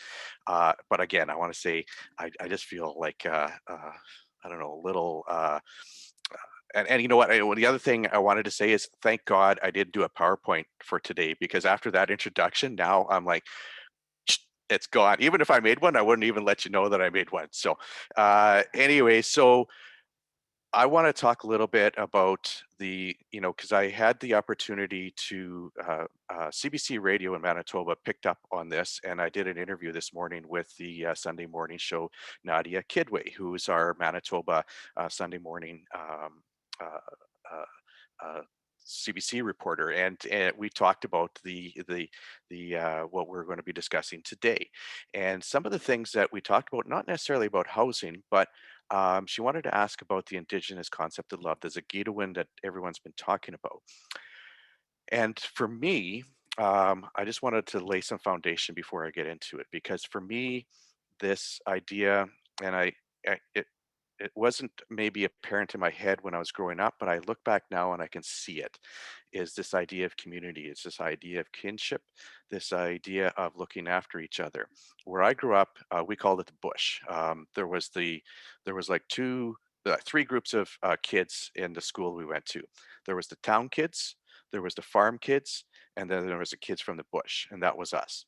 But again, I want to say, I just feel like, I don't know, a little, and you know what, the other thing I wanted to say is, thank God I didn't do a PowerPoint for today, because after that introduction, now I'm like, it's gone. Even if I made one, I wouldn't even let you know that I made one. So anyway, so I want to talk a little bit about because I had the opportunity to, CBC Radio in Manitoba picked up on this, and I did an interview this morning with the Sunday morning show, Nadia Kidway, who's our Manitoba Sunday morning CBC reporter, and we talked about the what we're going to be discussing today, and some of the things that we talked about, not necessarily about housing, but she wanted to ask about the Indigenous concept of love, the Zaagi'idiwin that everyone's been talking about. And for me, I just wanted to lay some foundation before I get into it, because for me, this idea, and it wasn't maybe apparent in my head when I was growing up, but I look back now and I can see it, is this idea of community. It's this idea of kinship, this idea of looking after each other. Where I grew up, we called it the bush. There was like three groups of kids in the school we went to. There was the town kids, there was the farm kids, and then there was the kids from the bush, and that was us.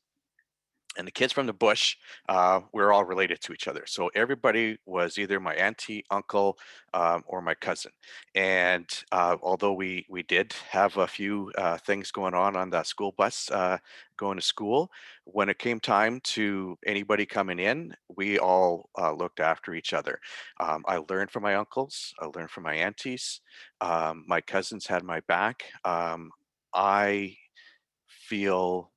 And the kids from the bush, we're all related to each other. So everybody was either my auntie, uncle, or my cousin. And although we did have a few things going on the school bus going to school, when it came time to anybody coming in, we all looked after each other. I learned from my uncles. I learned from my aunties. My cousins had my back. I feel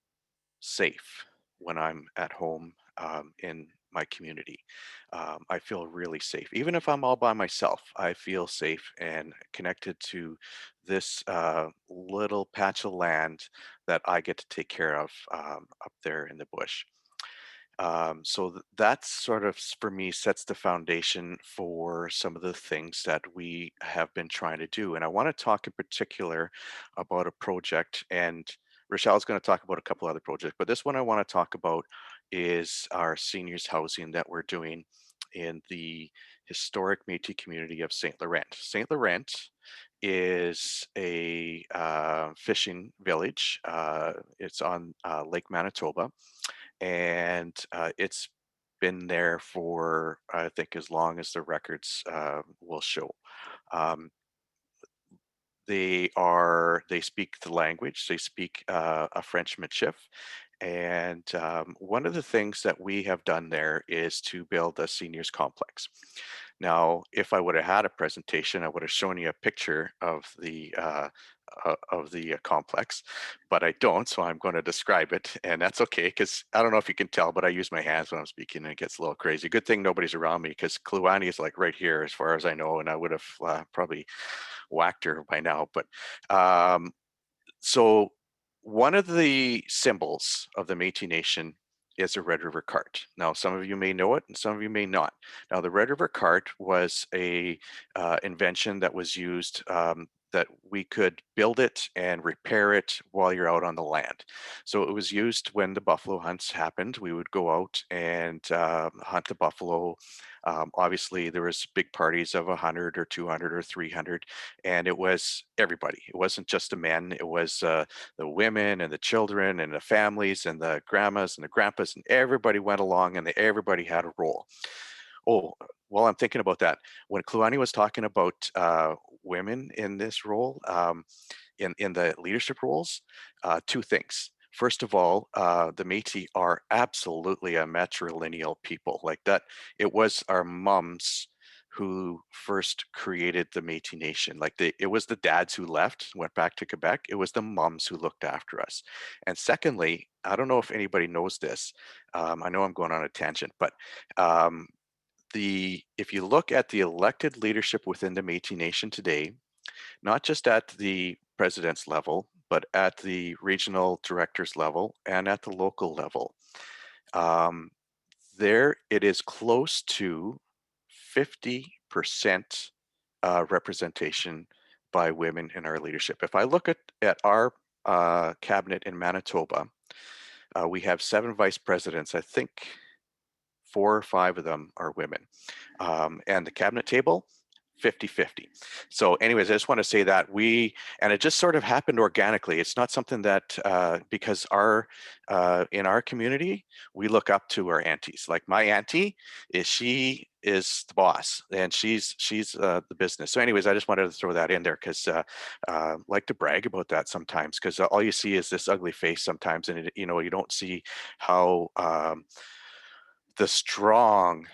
safe when I'm at home in my community. I feel really safe. Even if I'm all by myself, I feel safe and connected to this little patch of land that I get to take care of up there in the bush. So that sort of, for me, sets the foundation for some of the things that we have been trying to do. And I want to talk in particular about a project, and Rochelle's going to talk about a couple other projects, but this one I want to talk about is our seniors housing that we're doing in the historic Métis community of St. Laurent. St. Laurent is a fishing village. It's on Lake Manitoba, and it's been there for, I think, as long as the records will show. Um, they speak the language, they speak a French michif, and one of the things that we have done there is to build a seniors complex. Now, if I would have had a presentation, I would have shown you a picture of the complex, but I don't, so I'm going to describe it, and that's okay, because I don't know if you can tell, but I use my hands when I'm speaking, and it gets a little crazy. Good thing nobody's around me, because Kluane is like right here, as far as I know, and I would have probably whacked her by now. But so one of the symbols of the Métis Nation is a Red River cart. Now, some of you may know it and some of you may not. Now, the Red River cart was a invention that was used that we could build it and repair it while you're out on the land. So it was used when the buffalo hunts happened. We would go out and hunt the buffalo. Obviously, there was big parties of 100 or 200 or 300, and it was everybody. It wasn't just the men. It was the women and the children and the families and the grandmas and the grandpas, and everybody went along, and everybody had a role. Oh, while I'm thinking about that, when Kluane was talking about women in this role, in the leadership roles, two things. First of all, the Métis are absolutely a matrilineal people. Like that, it was our mums who first created the Métis Nation. Like it was the dads who left, went back to Quebec. It was the mums who looked after us. And secondly, I don't know if anybody knows this. I know I'm going on a tangent, but if you look at the elected leadership within the Métis Nation today, not just at the president's level, but at the regional directors level and at the local level, there it is close to 50% representation by women in our leadership. If I look at our cabinet in Manitoba, we have 7 vice presidents. I think 4 or 5 of them are women. And the cabinet table, 50-50. So anyways, I just want to say that and it just sort of happened organically. It's not something that, because in our community, we look up to our aunties. Like my auntie, she is the boss, and she's the business. So anyways, I just wanted to throw that in there, because I like to brag about that sometimes, because all you see is this ugly face sometimes, and you don't see how the strong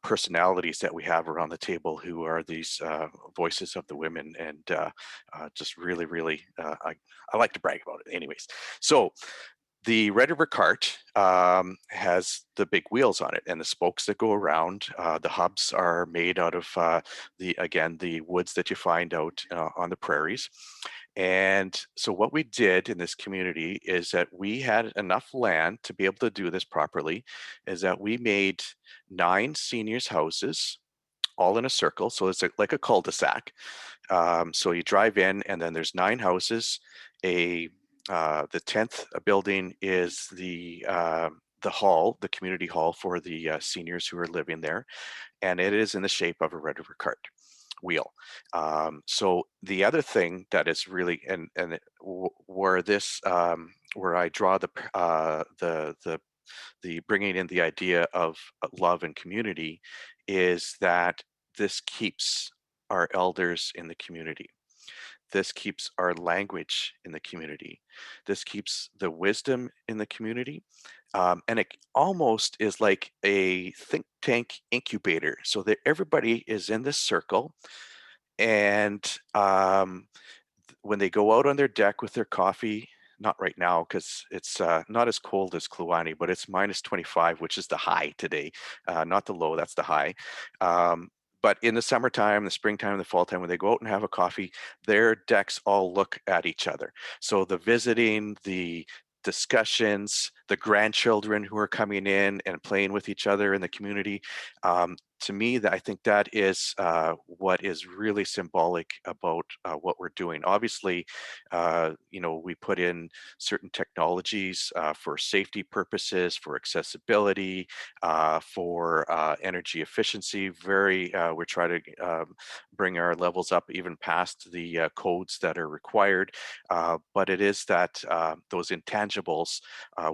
personalities that we have around the table, who are these voices of the women, and just really, really, I like to brag about it. Anyways, so the Red River cart has the big wheels on it and the spokes that go around. The hubs are made out of the woods that you find out on the prairies. And so what we did in this community is that we had enough land to be able to do this properly, is that we made 9 seniors houses all in a circle. So it's like a cul-de-sac. So you drive in, and then there's 9 houses. The 10th building is the hall, the community hall for the seniors who are living there, and it is in the shape of a Red River cart wheel. So the other thing that is really, where I draw the bringing in the idea of love and community, is that this keeps our elders in the community. This keeps our language in the community. This keeps the wisdom in the community. And it almost is like a think tank incubator, so that everybody is in this circle. And when they go out on their deck with their coffee, not right now because it's not as cold as Kluane, but it's -25, which is the high today, not the low, that's the high. But in the summertime, the springtime, the fall time, when they go out and have a coffee, their decks all look at each other. So the visiting, the discussions, the grandchildren who are coming in and playing with each other in the community. To me, I think that is what is really symbolic about what we're doing. Obviously, we put in certain technologies for safety purposes, for accessibility, for energy efficiency. We try to bring our levels up even past the codes that are required. But it is that those intangibles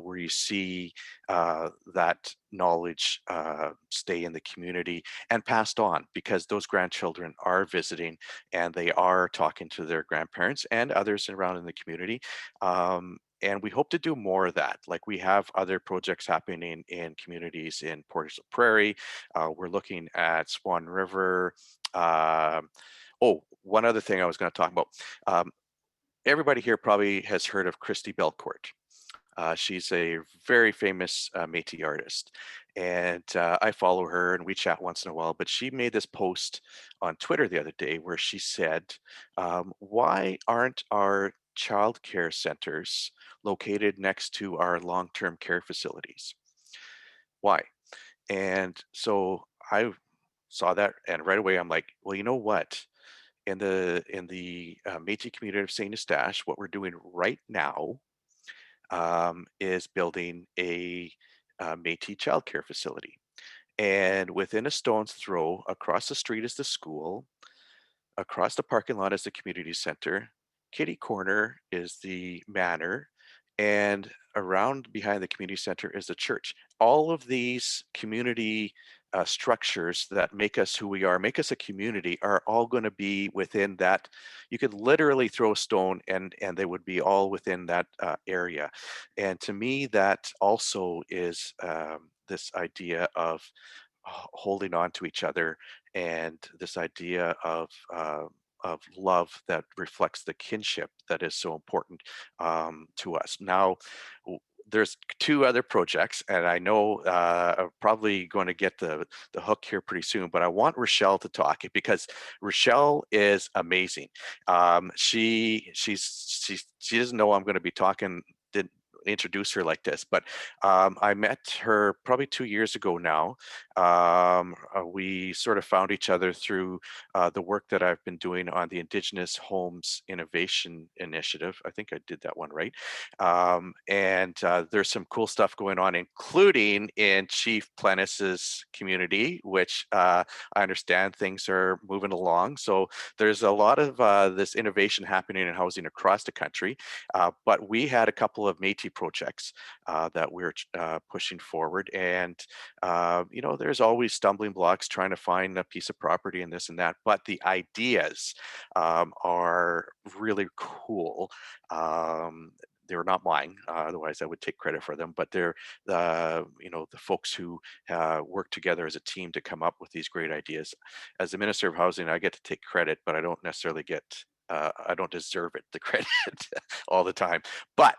where you see that knowledge stay in the community and passed on, because those grandchildren are visiting and they are talking to their grandparents and others around in the community. And we hope to do more of that. Like, we have other projects happening in communities in Portage la Prairie. We're looking at Swan River. One other thing I was going to talk about. Everybody here probably has heard of Christy Belcourt. She's a very famous Métis artist, and I follow her and we chat once in a while, but she made this post on Twitter the other day where she said, why aren't our childcare centers located next to our long-term care facilities? Why? And so I saw that, and right away I'm like, well, you know what? In the Métis community of St. Eustache, what we're doing right now is building a Métis childcare facility. And within a stone's throw, across the street is the school, across the parking lot is the community center, kitty corner is the manor, and around behind the community center is the church. All of these community structures that make us who we are, make us a community, are all going to be within that. You could literally throw a stone and they would be all within that area. And to me, that also is this idea of holding on to each other, and this idea of love that reflects the kinship that is so important to us. Now, there's two other projects, and I know I'm probably going to get the hook here pretty soon, but I want Rochelle to talk, because Rochelle is amazing. She doesn't know I'm going to be talking, didn't introduce her like this, but I met her probably 2 years ago now. We sort of found each other through the work that I've been doing on the Indigenous Homes Innovation Initiative. I think I did that one right. And there's some cool stuff going on, including in Chief Plennis's community, which I understand things are moving along. So there's a lot of this innovation happening in housing across the country. But we had a couple of Métis projects that we're pushing forward. And, there's always stumbling blocks trying to find a piece of property and this and that. But the ideas are really cool. They're not mine, otherwise I would take credit for them, but they're the folks who work together as a team to come up with these great ideas. As the Minister of Housing, I get to take credit, but I don't necessarily I don't deserve it, the credit all the time. But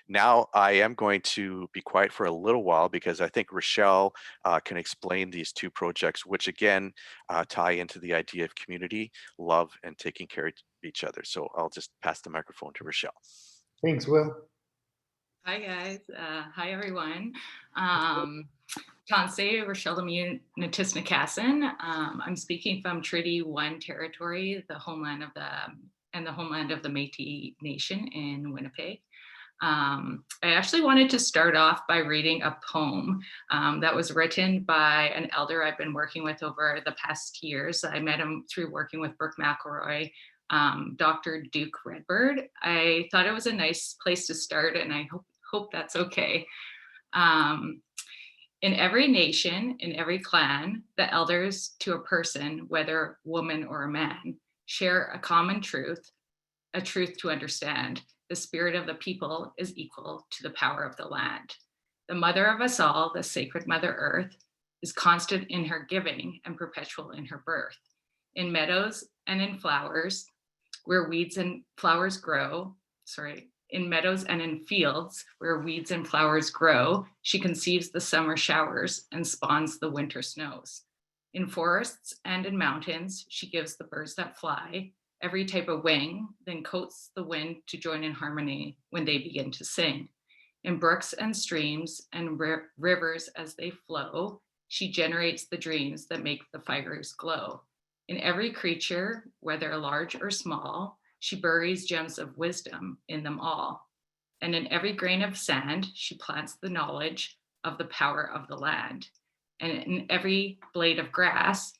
now I am going to be quiet for a little while, because I think Rochelle can explain these two projects, which again tie into the idea of community, love, and taking care of each other. So I'll just pass the microphone to Rochelle. Thanks, Will. Hi guys. Hi everyone. Tansei, Rochelle Lemieux, Metis. I'm speaking from Treaty 1 territory, the homeland of the Métis Nation in Winnipeg. I actually wanted to start off by reading a poem that was written by an elder I've been working with over the past years. I met him through working with Brooke McElroy, Dr. Duke Redbird. I thought it was a nice place to start, and I hope that's okay. In every nation, in every clan, the elders to a person, whether woman or a man, share a common truth, a truth to understand. The spirit of the people is equal to the power of the land. The mother of us all, the sacred Mother Earth, is constant in her giving and perpetual in her birth. In meadows and in flowers, where weeds and flowers grow, in meadows and in fields where weeds and flowers grow, she conceives the summer showers and spawns the winter snows. In forests and in mountains, she gives the birds that fly every type of wing, then coats the wind to join in harmony when they begin to sing. In brooks and streams and rivers as they flow, she generates the dreams that make the fires glow. In every creature, whether large or small, she buries gems of wisdom in them all. And in every grain of sand, she plants the knowledge of the power of the land. And in every blade of grass,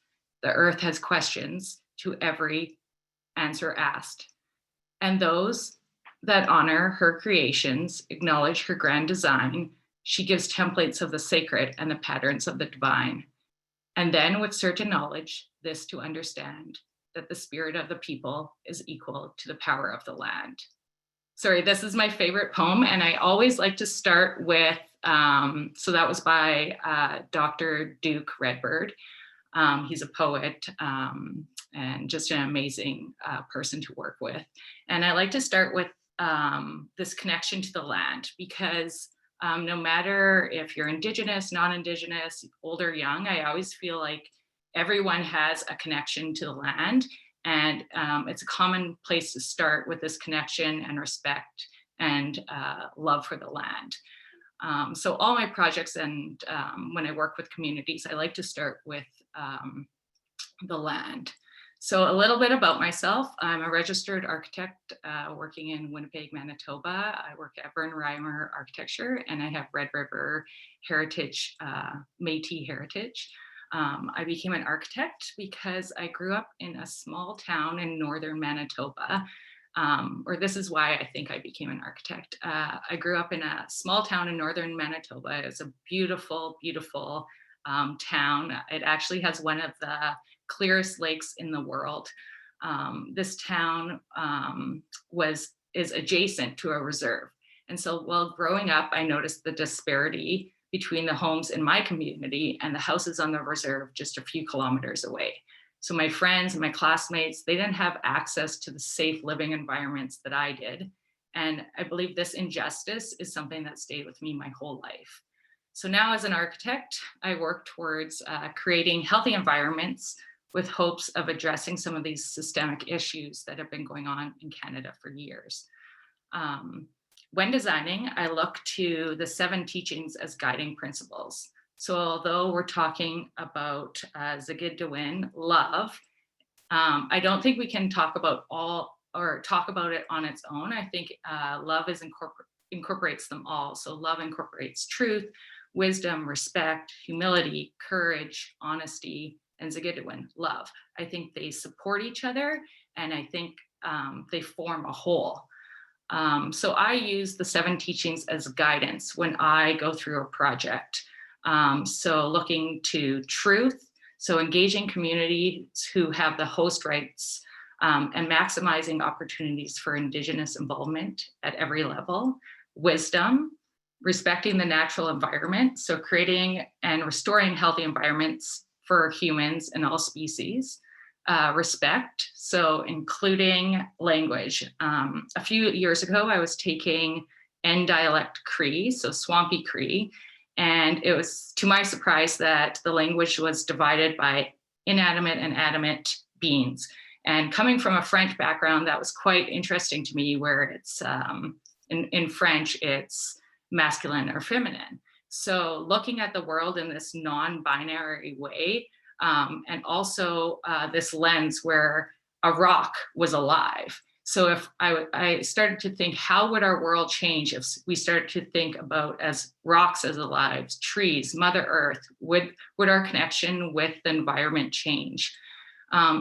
the earth has questions to every answer asked. And those that honor her creations, acknowledge her grand design, she gives templates of the sacred and the patterns of the divine. And then with certain knowledge, this to understand, that the spirit of the people is equal to the power of the land. Sorry, this is my favorite poem, and I always like to start with, so that was by Dr. Duke Redbird. He's a poet and just an amazing person to work with. And I like to start with this connection to the land, because no matter if you're Indigenous, non-Indigenous, old or young, I always feel like everyone has a connection to the land. And it's a common place to start with this connection and respect and love for the land. So all my projects and when I work with communities, I like to start with the land. So a little bit about myself. I'm a registered architect working in Winnipeg, Manitoba. I work at Vern Reimer Architecture, and I have Red River Heritage, Metis Heritage. I became an architect because I grew up in a small town in northern Manitoba, or this is why I think I became an architect. I grew up in a small town in northern Manitoba. It's a beautiful, beautiful town. It actually has one of the clearest lakes in the world. This town is adjacent to a reserve. And so while growing up, I noticed the disparity between the homes in my community and the houses on the reserve just a few kilometers away. So my friends and my classmates, they didn't have access to the safe living environments that I did. And I believe this injustice is something that stayed with me my whole life. So now as an architect, I work towards creating healthy environments with hopes of addressing some of these systemic issues that have been going on in Canada for years. When designing, I look to the 7 teachings as guiding principles. So although we're talking about Zaagi'idiwin, love, I don't think we can talk about it on its own. I think love incorporates them all. So love incorporates truth, wisdom, respect, humility, courage, honesty, and Zaagi'idiwin, love. I think they support each other, and I think they form a whole. So I use the 7 teachings as guidance when I go through a project. So looking to truth, so engaging communities who have the host rights and maximizing opportunities for Indigenous involvement at every level. Wisdom, respecting the natural environment, so creating and restoring healthy environments for humans and all species. Respect, so including language. A few years ago, I was taking N dialect Cree, so Swampy Cree, and it was to my surprise that the language was divided by inanimate and animate beings. And coming from a French background, that was quite interesting to me, where it's, in French, it's masculine or feminine. So looking at the world in this non-binary way, and also this lens where a rock was alive. So if I started to think, how would our world change if we started to think about as rocks as alive, trees, Mother Earth, would our connection with the environment change?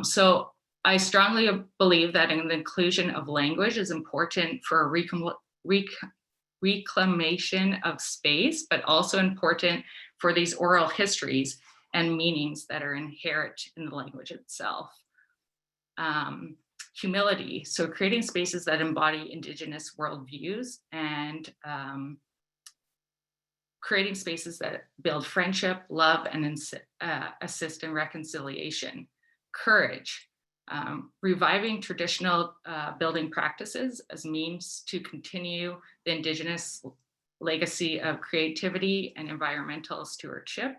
So I strongly believe that an inclusion of language is important for reclamation of space, but also important for these oral histories and meanings that are inherent in the language itself. Humility, so creating spaces that embody Indigenous worldviews and creating spaces that build friendship, love, and assist in reconciliation. Courage, reviving traditional building practices as means to continue the Indigenous legacy of creativity and environmental stewardship.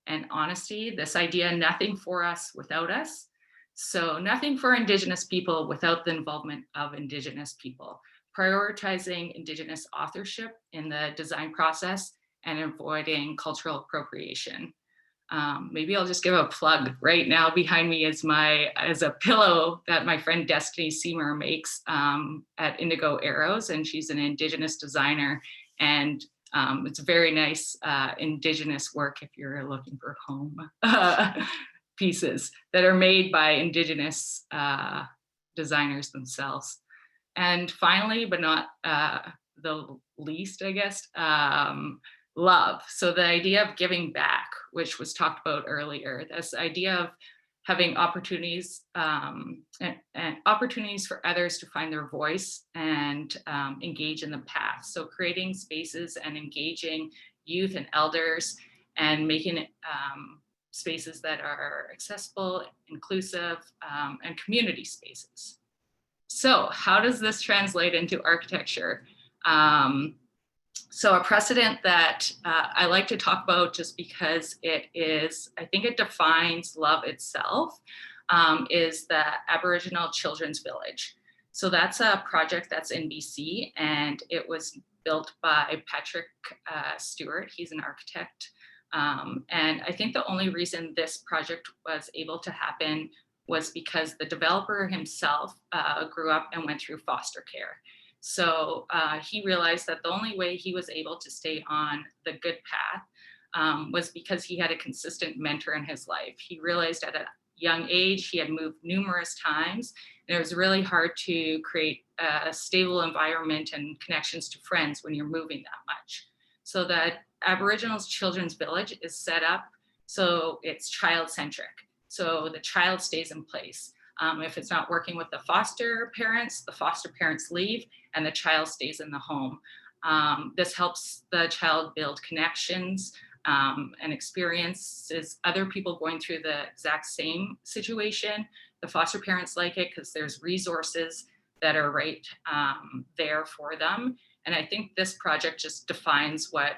And honesty, this idea, nothing for us without us. So nothing for Indigenous people without the involvement of Indigenous people. prioritizing Indigenous authorship in the design process, and avoiding cultural appropriation. Maybe I'll just give a plug. Right now behind me is a pillow that my friend Destiny Seymour makes at Indigo Arrows, and she's an Indigenous designer. And it's very nice Indigenous work if you're looking for home pieces that are made by Indigenous designers themselves. And finally, but not the least, I guess, love. So the idea of giving back, which was talked about earlier, this idea of having opportunities and opportunities for others to find their voice and engage in the path. So creating spaces and engaging youth and elders and making it spaces that are accessible, inclusive, and community spaces. So how does this translate into architecture? So a precedent that I like to talk about just because it is, I think it defines love itself, is the Aboriginal Children's Village. So that's a project that's in BC, and it was built by Patrick Stewart. He's an architect. And I think the only reason this project was able to happen was because the developer himself grew up and went through foster care. So he realized that the only way he was able to stay on the good path was because he had a consistent mentor in his life. He realized at a young age, he had moved numerous times, and it was really hard to create a stable environment and connections to friends when you're moving that much. So that Aboriginal Children's Village is set up so it's child-centric. So the child stays in place. If it's not working with the foster parents leave and the child stays in the home. This helps the child build connections and experiences other people going through the exact same situation. The foster parents like it because there's resources that are right there for them. And I think this project just defines what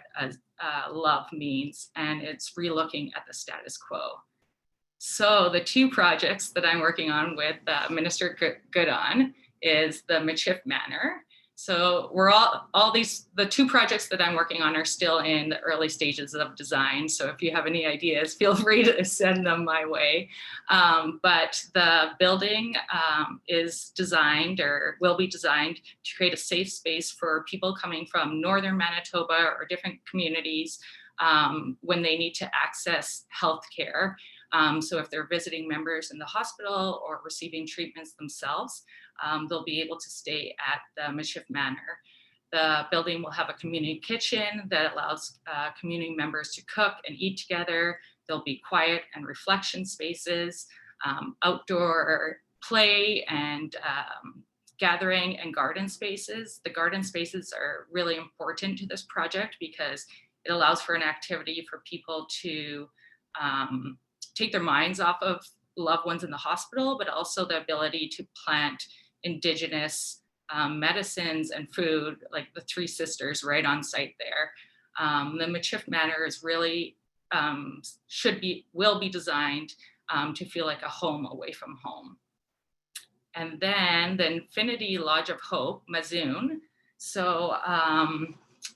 love means, and it's relooking at the status quo. So the two projects that I'm working on with Minister Goodon is the Michif Manor. So we're the two projects that I'm working on are still in the early stages of design. So if you have any ideas, feel free to send them my way. But the building is designed or will be designed to create a safe space for people coming from northern Manitoba or different communities when they need to access healthcare. So if they're visiting members in the hospital or receiving treatments themselves, they'll be able to stay at the Michif Manor. The building will have a community kitchen that allows community members to cook and eat together. There'll be quiet and reflection spaces, outdoor play and gathering and garden spaces. The garden spaces are really important to this project because it allows for an activity for people to take their minds off of loved ones in the hospital, but also the ability to plant Indigenous medicines and food, like the Three Sisters right on site there. The Michif Manor is really, will be designed to feel like a home away from home. And then the Infinity Lodge of Hope, Mazoon. So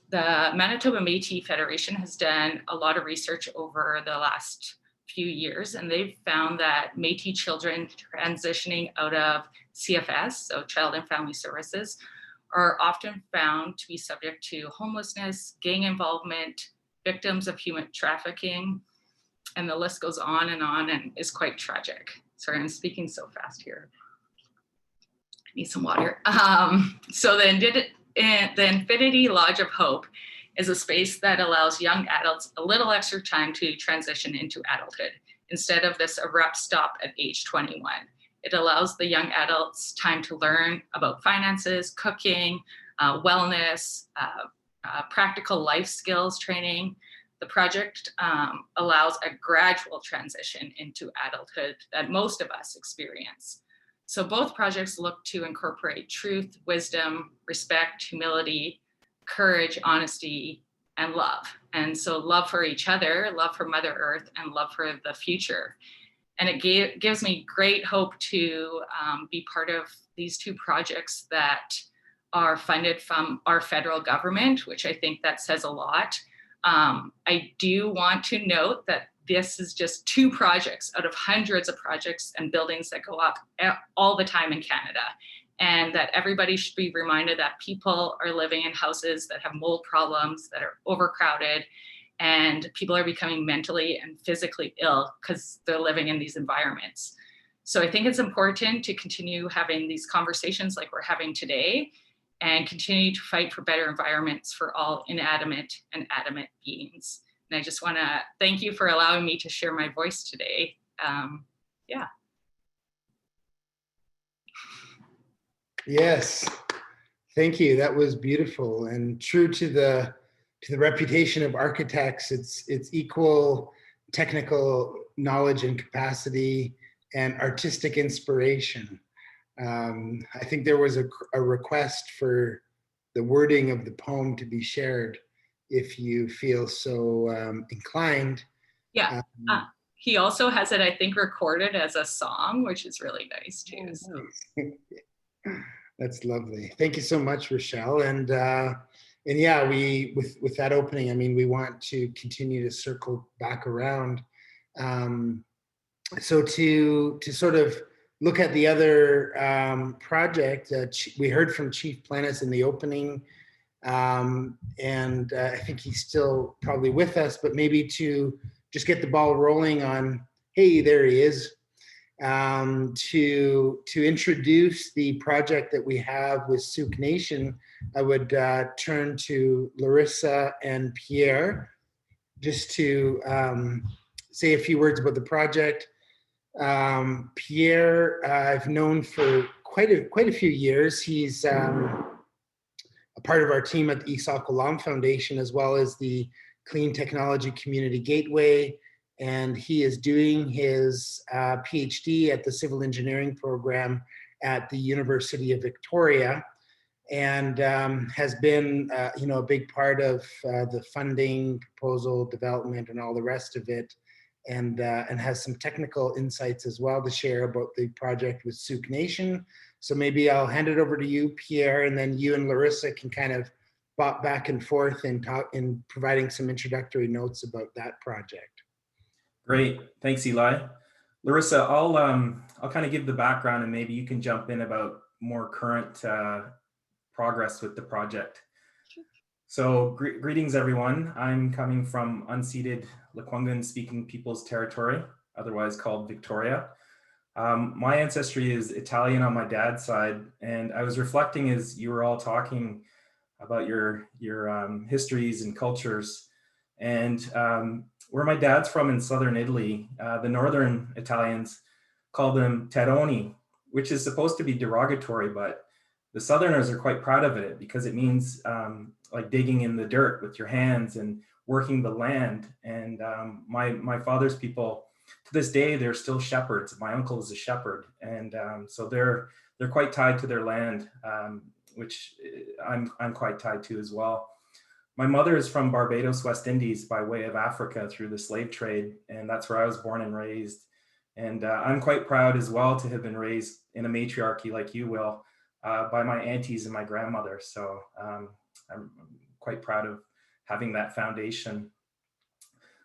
the Manitoba Métis Federation has done a lot of research over the last few years, and they've found that Métis children transitioning out of CFS, so Child and Family Services, are often found to be subject to homelessness, gang involvement, victims of human trafficking, and the list goes on and is quite tragic. Sorry, I'm speaking so fast here. I need some water. So the Infinity Lodge of Hope is a space that allows young adults a little extra time to transition into adulthood instead of this abrupt stop at age 21. It allows the young adults time to learn about finances, cooking, wellness, practical life skills training. The project allows a gradual transition into adulthood that most of us experience. So both projects look to incorporate truth, wisdom, respect, humility, courage, honesty, and love. And so love for each other, love for Mother Earth, and love for the future. And it gives me great hope to be part of these two projects that are funded from our federal government, which I think that says a lot. I do want to note that this is just 2 projects out of hundreds of projects and buildings that go up all the time in Canada. And that everybody should be reminded that people are living in houses that have mold problems, that are overcrowded, and people are becoming mentally and physically ill because they're living in these environments. So I think it's important to continue having these conversations like we're having today, and continue to fight for better environments for all inanimate and animate beings. And I just want to thank you for allowing me to share my voice today. Yeah. Yes, thank you. That was beautiful and true to the reputation of architects. It's equal technical knowledge and capacity and artistic inspiration. I think there was a request for the wording of the poem to be shared if you feel so inclined. Yeah. He also has it, I think, recorded as a song, which is really nice too. So. Nice. That's lovely. Thank you so much, Rochelle. And yeah, with that opening, I mean, we want to continue to circle back around. So to sort of look at the other project, we heard from Chief Plennis in the opening, and I think he's still probably with us, but maybe to just get the ball rolling on, hey, there he is, to introduce the project that we have with Tsuut'ina Nation. I would turn to Larissa and Pierre just to say a few words about the project. Pierre, I've known for quite a few years. He's a part of our team at the IISAAK OLAM Foundation, as well as the Clean Technology Community Gateway, and he is doing his PhD at the Civil Engineering program at the University of Victoria, and has been a big part of the funding, proposal, development, and all the rest of it. And has some technical insights as well to share about the project with Tsuut'ina Nation. So maybe I'll hand it over to you, Pierre, and then you and Larissa can kind of bop back and forth and talk in providing some introductory notes about that project. Great, thanks, Eli. Larissa, I'll kind of give the background and maybe you can jump in about more current progress with the project. So greetings, everyone. I'm coming from unceded Lekwungen speaking people's territory, otherwise called Victoria. My ancestry is Italian on my dad's side, and I was reflecting as you were all talking about your histories and cultures. And where my dad's from in southern Italy, the northern Italians call them terroni, which is supposed to be derogatory, but the Southerners are quite proud of it because it means like digging in the dirt with your hands and working the land. And my father's people, to this day, they're still shepherds. My uncle is a shepherd, and so they're quite tied to their land, which I'm quite tied to as well. My mother is from Barbados, West Indies, by way of Africa through the slave trade, and that's where I was born and raised. And I'm quite proud as well to have been raised in a matriarchy like you will, by my aunties and my grandmother. So I'm quite proud of having that foundation.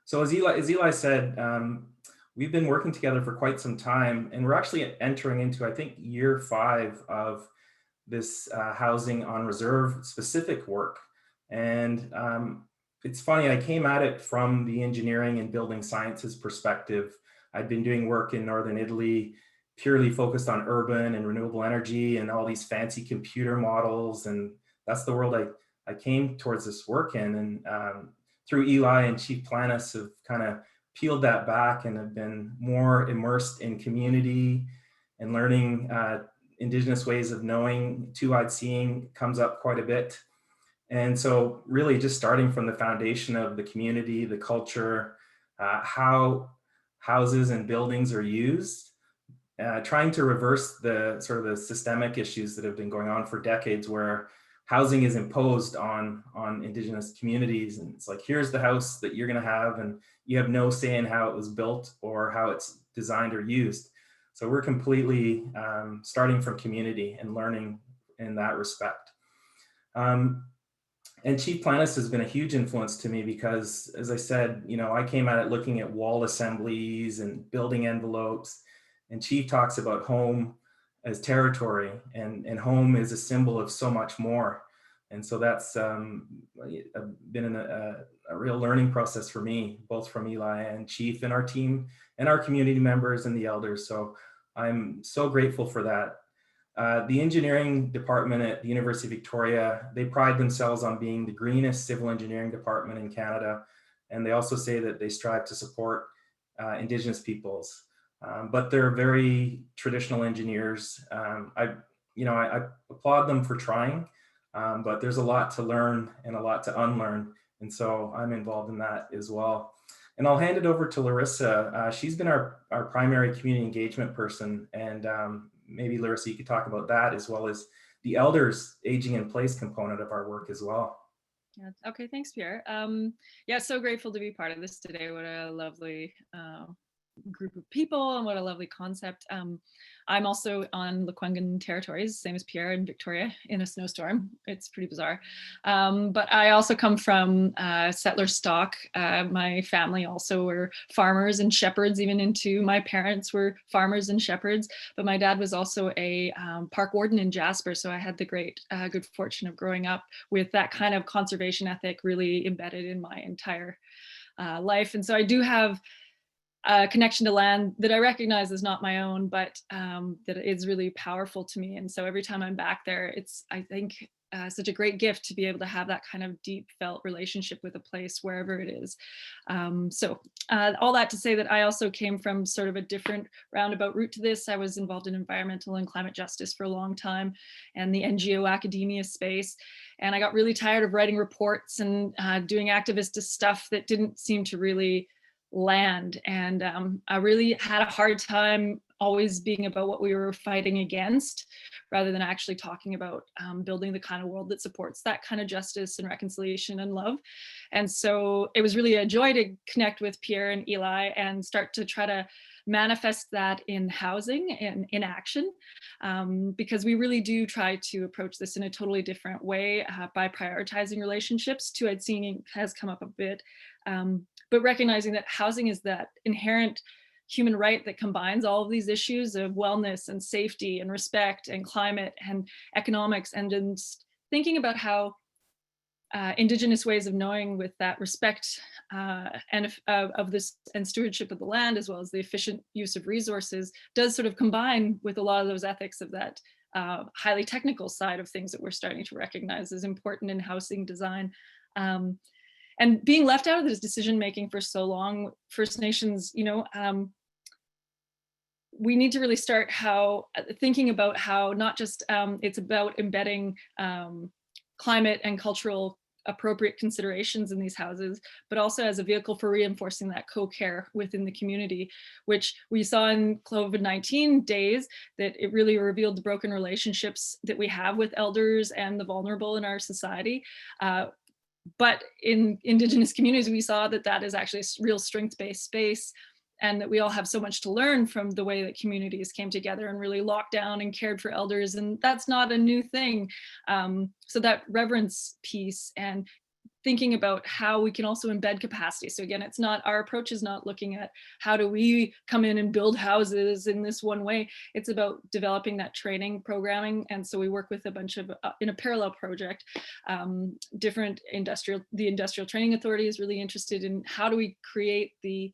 So as Eli said, we've been working together for quite some time, and we're actually entering into, I think, year 5 of this housing on reserve specific work. And it's funny, I came at it from the engineering and building sciences perspective. I'd been doing work in Northern Italy, purely focused on urban and renewable energy and all these fancy computer models. And that's the world I came towards this work in. And through Eli and Chief Plennis have kind of peeled that back and have been more immersed in community and learning Indigenous ways of knowing. Two-eyed seeing comes up quite a bit. And so really just starting from the foundation of the community, the culture, how houses and buildings are used, trying to reverse the sort of the systemic issues that have been going on for decades where housing is imposed on Indigenous communities. And it's like, here's the house that you're gonna have, and you have no say in how it was built or how it's designed or used. So we're completely starting from community and learning in that respect. And Chief Planis has been a huge influence to me because, as I said, I came at it looking at wall assemblies and building envelopes, and Chief talks about home as territory, and home is a symbol of so much more. And so that's been a real learning process for me, both from Eli and Chief and our team and our community members and the elders. So I'm so grateful for that. The engineering department at the University of Victoria, they pride themselves on being the greenest civil engineering department in Canada. And they also say that they strive to support Indigenous peoples. But they're very traditional engineers. I applaud them for trying, but there's a lot to learn and a lot to unlearn. And so I'm involved in that as well. And I'll hand it over to Larissa. She's been our primary community engagement person. And maybe Larissa, you could talk about that as well as the elders aging in place component of our work as well. Yeah. Okay, thanks, Pierre. Yeah, so grateful to be part of this today. What a lovely group of people and what a lovely concept. I'm also on Lekwungen territories, same as Pierre in Victoria, in a snowstorm. It's pretty bizarre. But I also come from settler stock. My family also were farmers and shepherds, even into my parents were farmers and shepherds. But my dad was also a park warden in Jasper. So I had the good fortune of growing up with that kind of conservation ethic really embedded in my entire life. And so I do have a connection to land that I recognize as not my own, but that is really powerful to me. And so every time I'm back there, it's, I think, such a great gift to be able to have that kind of deep felt relationship with a place wherever it is. So all that to say that I also came from sort of a different roundabout route to this. I was involved in environmental and climate justice for a long time and the NGO academia space. And I got really tired of writing reports and doing activist stuff that didn't seem to really land. And I really had a hard time always being about what we were fighting against rather than actually talking about building the kind of world that supports that kind of justice and reconciliation and love. And so it was really a joy to connect with Pierre and Eli and start to try to manifest that in housing and in action, because we really do try to approach this in a totally different way by prioritizing relationships. Two-eyed seeing has come up a bit, but recognizing that housing is that inherent human right that combines all of these issues of wellness and safety and respect and climate and economics, and just thinking about how Indigenous ways of knowing with that respect and of this and stewardship of the land, as well as the efficient use of resources, does sort of combine with a lot of those ethics of that highly technical side of things that we're starting to recognize as important in housing design. And being left out of this decision making for so long, First Nations, we need to really start thinking about how not just it's about embedding climate and cultural appropriate considerations in these houses, but also as a vehicle for reinforcing that co-care within the community, which we saw in COVID-19 days, that it really revealed the broken relationships that we have with elders and the vulnerable in our society. But in Indigenous communities, we saw that that is actually a real strength-based space, and that we all have so much to learn from the way that communities came together and really locked down and cared for elders. And that's not a new thing. So that reverence piece and thinking about how we can also embed capacity. So again, it's not, our approach is not looking at how do we come in and build houses in this one way. It's about developing that training programming. And so we work with a bunch of, in a parallel project, the Industrial Training Authority is really interested in how do we create the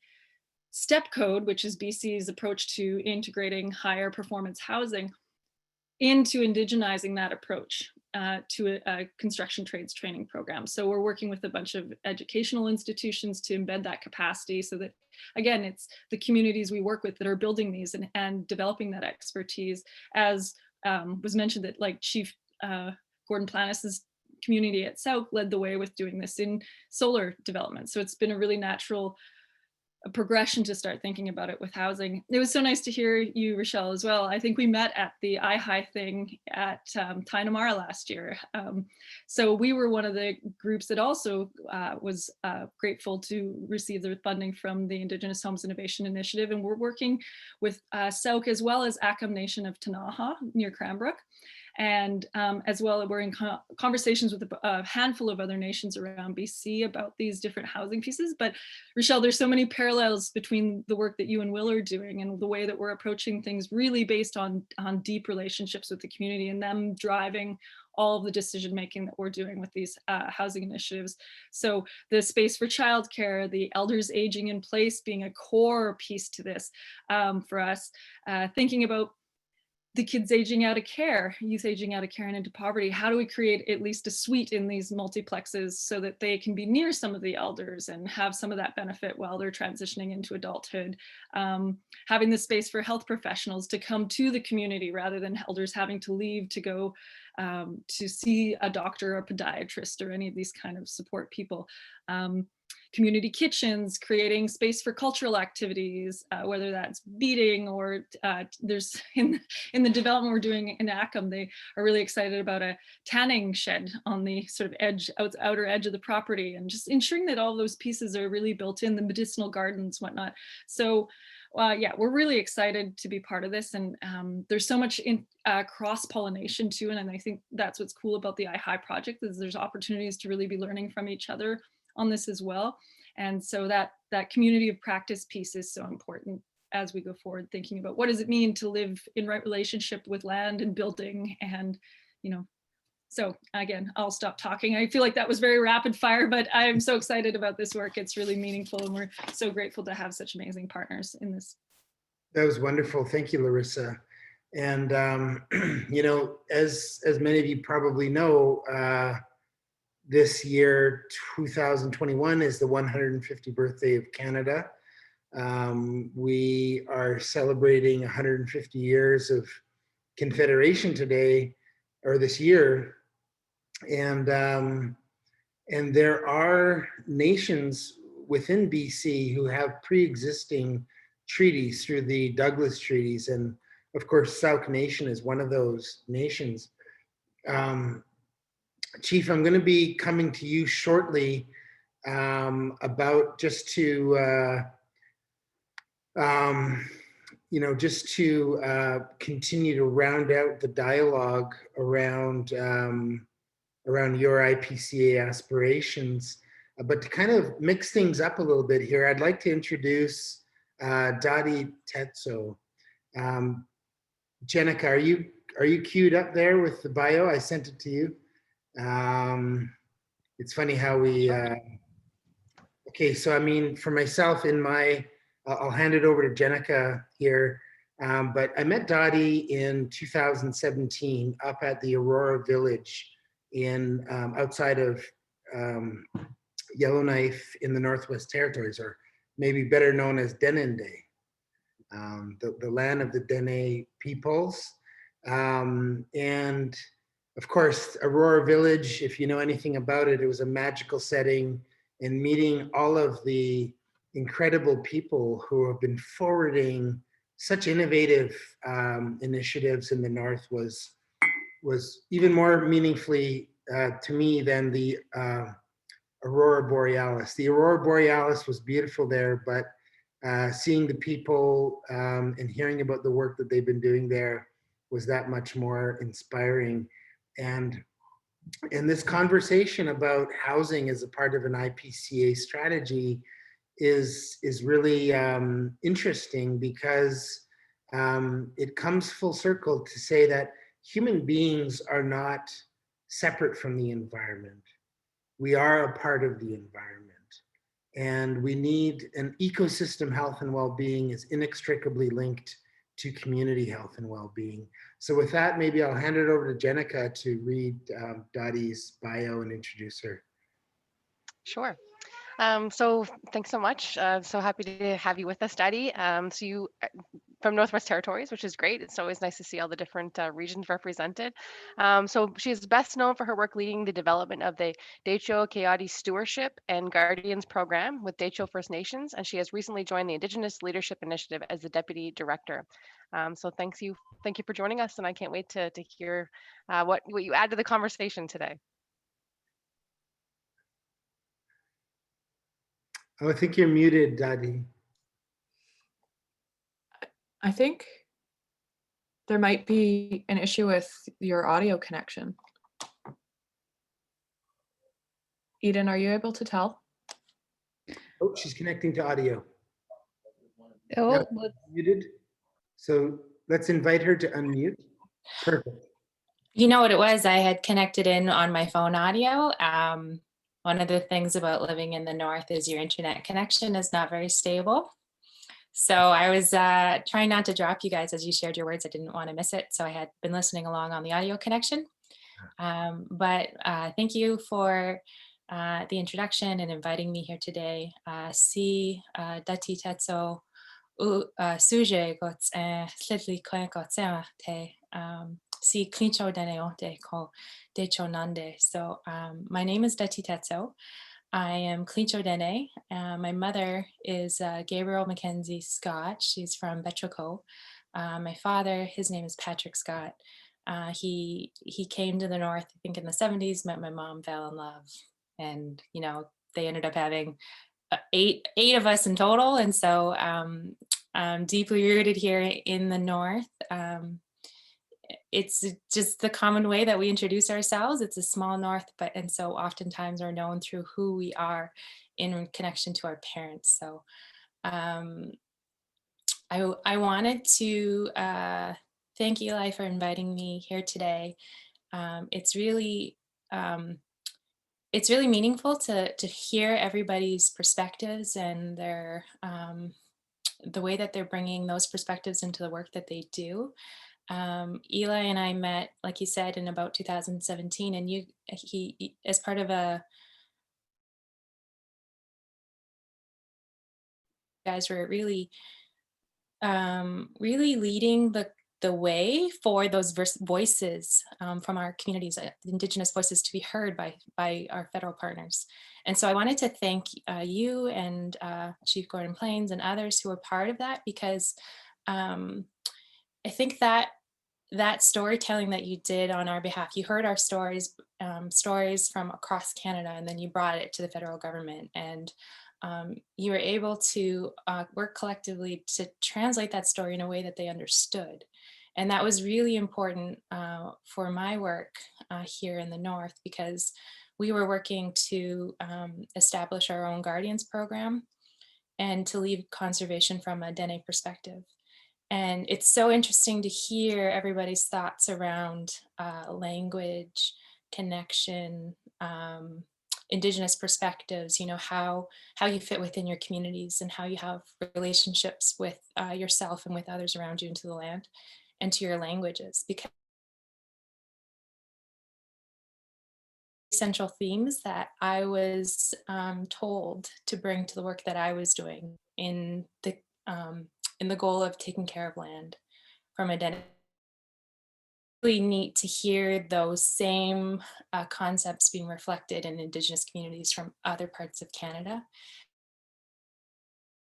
STEP code, which is BC's approach to integrating higher performance housing, into indigenizing that approach to a construction trades training program. So we're working with a bunch of educational institutions to embed that capacity so that, again, it's the communities we work with that are building these and developing that expertise. As was mentioned, that like Chief Gordon Planis's community at SAAK led the way with doing this in solar development. So it's been a really natural progression to start thinking about it with housing. It was so nice to hear you, Rochelle, as well. I think we met at the IHI thing at Tainamara last year. So we were one of the groups that also was grateful to receive the funding from the Indigenous Homes Innovation Initiative. And we're working with SAAK as well as Akam Nation of Tanaha near Cranbrook. And as well, we're in conversations with a handful of other nations around BC about these different housing pieces. But Rochelle, there's so many parallels between the work that you and Will are doing and the way that we're approaching things really based on deep relationships with the community and them driving all of the decision making that we're doing with these housing initiatives. So the space for childcare, the elders aging in place being a core piece to this for us, thinking about the kids aging out of care, youth aging out of care and into poverty. How do we create at least a suite in these multiplexes so that they can be near some of the elders and have some of that benefit while they're transitioning into adulthood? Having the space for health professionals to come to the community rather than elders having to leave to go to see a doctor or a podiatrist or any of these kind of support people. Community kitchens, creating space for cultural activities, whether that's beading or there's in the development we're doing in Acom, they are really excited about a tanning shed on the sort of edge, outer edge of the property, and just ensuring that all those pieces are really built in, the medicinal gardens, whatnot. So yeah, we're really excited to be part of this, and there's so much in cross-pollination too, and I think that's what's cool about the IHI project is there's opportunities to really be learning from each other on this as well. And so that community of practice piece is so important as we go forward, thinking about what does it mean to live in right relationship with land and building, and so again, I'll stop talking. I feel like that was very rapid fire, but I'm so excited about this work. It's really meaningful, and we're so grateful to have such amazing partners in this. That was wonderful. Thank you, Larissa. And as many of you probably know, this year, 2021, is the 150th birthday of Canada. We are celebrating 150 years of Confederation today, or this year. And there are nations within BC who have pre-existing treaties through the Douglas treaties. And of course, Sauk Nation is one of those nations. Chief, I'm going to be coming to you shortly about just to continue to round out the dialogue around your IPCA aspirations, but to kind of mix things up a little bit here, I'd like to introduce Dadi Tetso. Jenica, are you queued up there with the bio? I sent it to you. It's funny how we, okay, so I mean, for myself, I'll hand it over to Jenica here, but I met Dadi in 2017 up at the Aurora Village in outside of Yellowknife in the Northwest Territories, or maybe better known as Denende, the land of the Dene peoples. And of course, Aurora Village, if you know anything about it, it was a magical setting, and meeting all of the incredible people who have been forwarding such innovative initiatives in the North was even more meaningfully to me than the Aurora Borealis. The Aurora Borealis was beautiful there, but seeing the people and hearing about the work that they've been doing there was that much more inspiring. And this conversation about housing as a part of an IPCA strategy is really interesting, because it comes full circle to say that human beings are not separate from the environment. We are a part of the environment, and we need an ecosystem health and well-being is inextricably linked to community health and well-being. So with that, maybe I'll hand it over to Jenica to read Dadi's bio and introduce her. Sure. So thanks so much. So happy to have you with us, Dadi. So you from Northwest Territories, which is great. It's always nice to see all the different regions represented. So she is best known for her work leading the development of the Decho Keadi Stewardship and Guardians Program with Decho First Nations, and she has recently joined the Indigenous Leadership Initiative as the Deputy Director. So thank you for joining us, and I can't wait to hear what you add to the conversation today. Oh, I think you're muted, Dadi. I think There might be an issue with your audio connection. Eden, are you able to tell? Oh, she's connecting to audio. Oh, Yep, muted. So let's invite her to unmute. Perfect. you know what it was? I had connected in on my phone audio. One of the things about living in the north is your internet connection is not very stable. So I was trying not to drop you guys as you shared your words. I didn't want to miss it. So I had been listening along on the audio connection. But thank you for the introduction and inviting me here today. Si dati tetso suje gots slidli kotsema te si klincho deneote ko decho nande. So my name is Dati Tetso. I am Klincho Dene. My mother is Gabriel Mackenzie Scott. She's from Betroco. My father, his name is Patrick Scott. He came to the north, I think in the 70s, met my mom, fell in love. And, you know, they ended up having eight of us in total. And so I'm deeply rooted here in the north. It's just the common way that we introduce ourselves. It's a small north, and so oftentimes are known through who we are in connection to our parents. So I wanted to thank Eli for inviting me here today. It's really meaningful to hear everybody's perspectives and their the way that they're bringing those perspectives into the work that they do. Eli and I met, like you said, in about 2017, and he as part of a, guys were really leading the way for those voices from our communities, Indigenous voices, to be heard by our federal partners. And so I wanted to thank you and Chief Gordon Plains and others who were part of that, because I think that storytelling that you did on our behalf, you heard our stories from across Canada, and then you brought it to the federal government, and you were able to work collectively to translate that story in a way that they understood. And that was really important for my work here in the north, because we were working to establish our own Guardians program and to lead conservation from a Dene perspective. And it's so interesting to hear everybody's thoughts around language, connection, Indigenous perspectives, you know, how you fit within your communities and how you have relationships with yourself and with others around you and to the land and to your languages. Because essential themes that I was told to bring to the work that I was doing in the goal of taking care of land from identity. Really neat to hear those same concepts being reflected in Indigenous communities from other parts of Canada.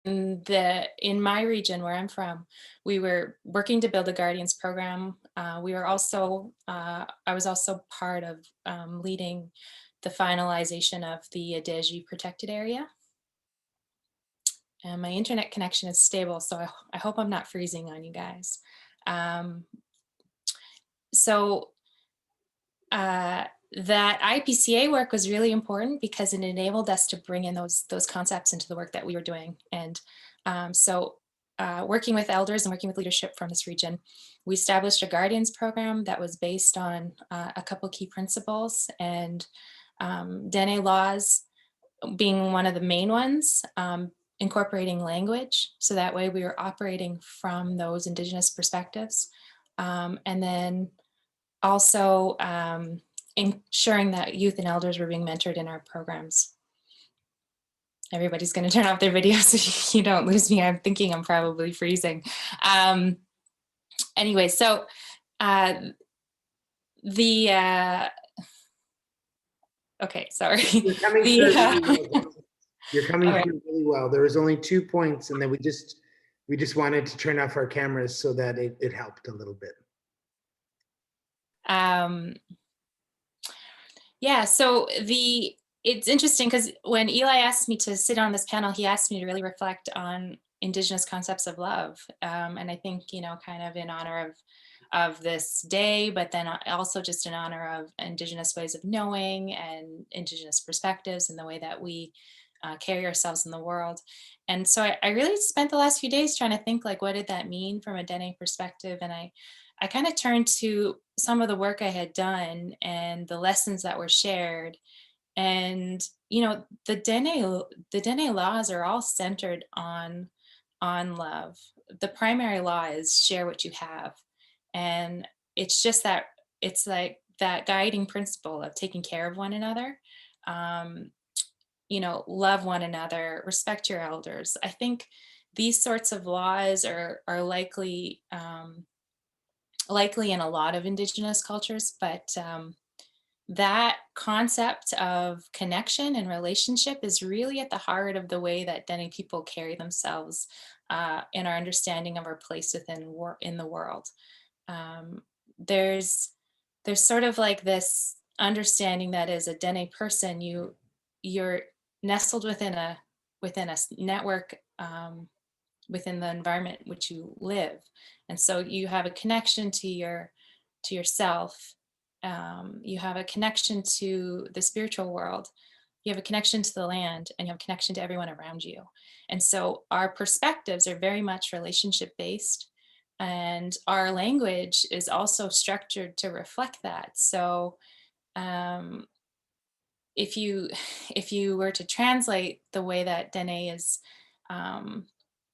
In my region where I'm from, we were working to build a Guardians program. We were also, I was also part of leading the finalization of the Adeji protected area. And my internet connection is stable, so I hope I'm not freezing on you guys. So that IPCA work was really important because it enabled us to bring in those concepts into the work that we were doing. And so working with elders and working with leadership from this region, we established a Guardians program that was based on a couple key principles, and Dene laws being one of the main ones, incorporating language. So that way we were operating from those Indigenous perspectives. And then also ensuring that youth and elders were being mentored in our programs. Everybody's going to turn off their videos so you don't lose me. I'm thinking I'm probably freezing. Anyway, so okay, sorry. You're coming You're coming through really well. There was only 2 points, and then we just wanted to turn off our cameras so that it helped a little bit. Yeah, so it's interesting because when Eli asked me to sit on this panel, he asked me to really reflect on Indigenous concepts of love. And I think, you know, kind of in honor this day, but then also just in honor of Indigenous ways of knowing and Indigenous perspectives and the way that we carry ourselves in the world. And so I really spent the last few days trying to think, like, what did that mean from a Dene perspective? And I kind of turned to some of the work I had done and the lessons that were shared. And, you know, the Dene laws are all centered on love. The primary law is share what you have. And it's just that, it's like that guiding principle of taking care of one another. You know, love one another, respect your elders. I think these sorts of laws are likely in a lot of Indigenous cultures, but that concept of connection and relationship is really at the heart of the way that Dene people carry themselves in our understanding of our place in the world. There's sort of like this understanding that as a Dene person, you're nestled within a network within the environment in which you live, and so you have a connection to yourself. You have a connection to the spiritual world. You have a connection to the land, and you have a connection to everyone around you. And so our perspectives are very much relationship based, and our language is also structured to reflect that. So if you were to translate the way that Dene is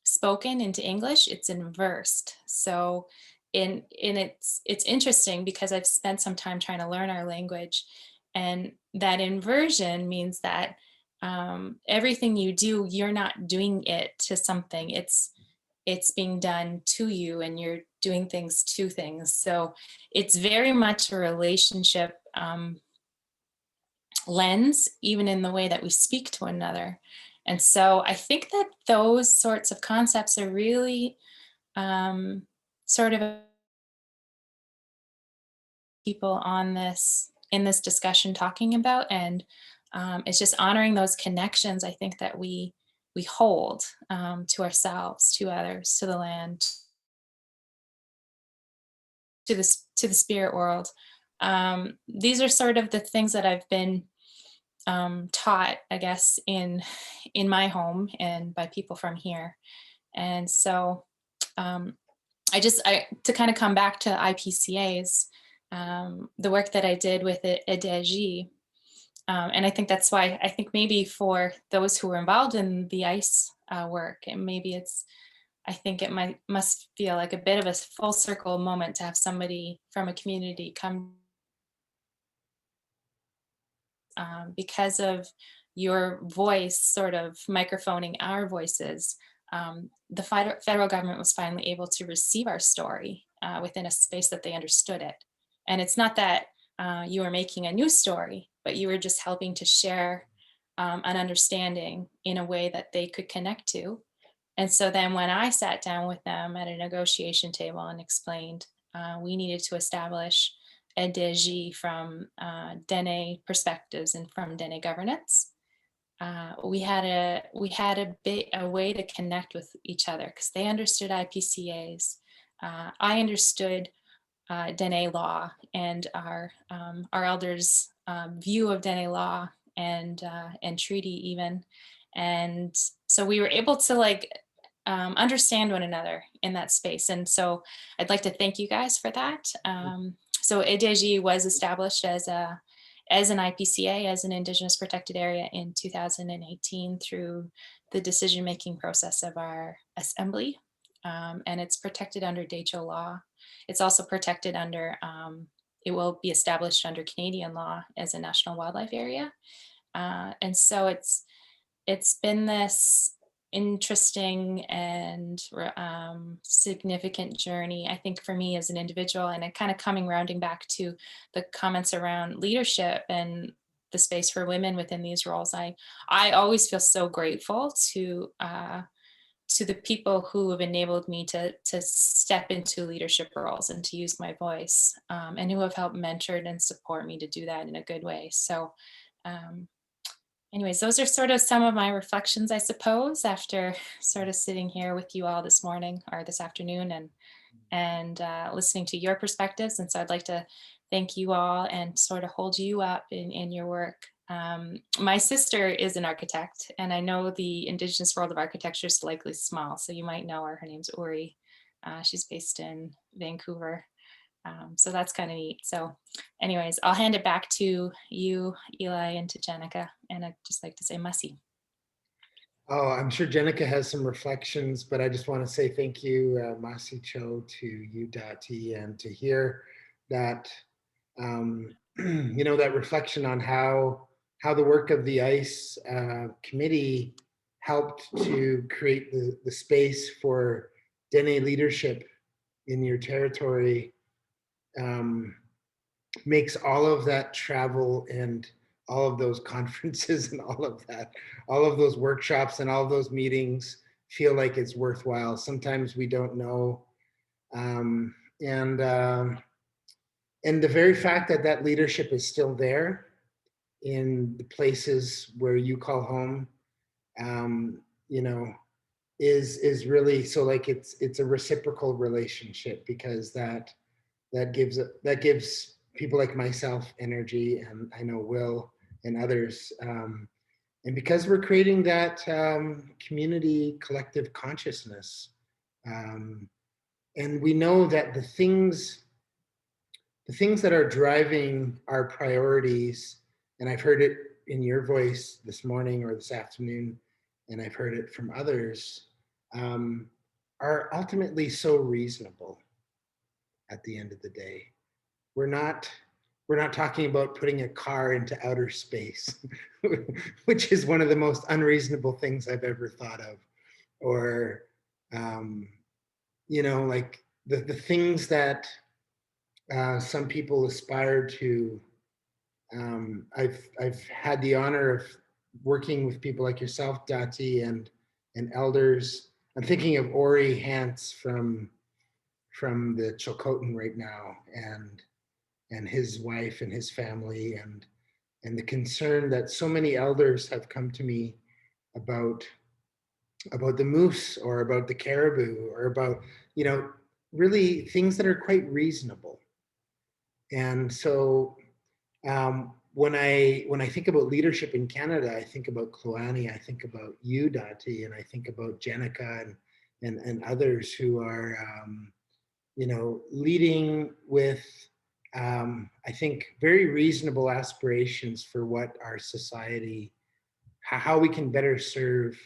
spoken into English, it's inversed. So it's interesting because I've spent some time trying to learn our language, and that inversion means that everything you do, you're not doing it to something. It's being done to you, and you're doing things to things. So it's very much a relationship lens, even in the way that we speak to one another. And so I think that those sorts of concepts are really sort of people in this discussion talking about, and it's just honoring those connections, I think, that we hold to ourselves, to others, to the land, to the spirit world. These are sort of the things that I've been taught, I guess, in my home and by people from here. And so to kind of come back to IPCAs, the work that I did with IISAAK, and I think that's why I think maybe for those who were involved in the ICE work, and maybe I think it must feel like a bit of a full circle moment to have somebody from a community come because of your voice sort of microphoning our voices. The federal government was finally able to receive our story within a space that they understood it. And it's not that you were making a new story, but you were just helping to share an understanding in a way that they could connect to. And so then when I sat down with them at a negotiation table and explained we needed to establish a DG from Dene perspectives and from Dene governance, we had a way to connect with each other because they understood IPCAs. I understood Dene law and our elders' view of Dene law and treaty even, and so we were able to understand one another in that space. And so I'd like to thank you guys for that. So IISAAK was established as an IPCA, as an Indigenous protected area in 2018 through the decision-making process of our assembly. And it's protected under DHO law. It's also protected under, it will be established under Canadian law as a national wildlife area. And so it's been this interesting and significant journey, I think, for me as an individual, and it kind of rounding back to the comments around leadership and the space for women within these roles. I always feel so grateful to the people who have enabled me to step into leadership roles and to use my voice, and who have helped mentor and support me to do that in a good way. So anyways, those are sort of some of my reflections, I suppose, after sort of sitting here with you all this morning or this afternoon. And and listening to your perspectives. And so I'd like to thank you all and sort of hold you up in your work. My sister is an architect, and I know the Indigenous world of architecture is likely small, so you might know her. Her name's Uri. She's based in Vancouver. So that's kind of neat. So anyways, I'll hand it back to you, Eli, and to Jenica. And I'd just like to say Masi. Oh, I'm sure Jenica has some reflections, but I just want to say thank you, Masi Cho, to you, Dati, and to hear that, you know, that reflection on how the work of the ICE committee helped to create the space for Dene leadership in your territory, makes all of that travel and all of those conferences and all of that, all of those workshops and all of those meetings feel like it's worthwhile. Sometimes we don't know. And the very fact that that leadership is still there in the places where you call home, you know, is really, so like it's a reciprocal relationship, because that gives people like myself energy, and I know Will and others, and because we're creating that community collective consciousness, and we know that the things that are driving our priorities, and I've heard it in your voice this morning or this afternoon, and I've heard it from others, are ultimately so reasonable at the end of the day. We're not talking about putting a car into outer space, which is one of the most unreasonable things I've ever thought of. Or, you know, like the things that some people aspire to. I've had the honor of working with people like yourself, Dati, and elders. I'm thinking of Ori Hantz from the Chilcotin right now, and his wife and his family, and the concern that so many elders have come to me about the moose, or about the caribou, or about, you know, really things that are quite reasonable. And so when I think about leadership in Canada, I think about Kluani, I think about you, Dati, and I think about Jenica and others who are, you know, leading with, I think, very reasonable aspirations for what our society, how we can better serve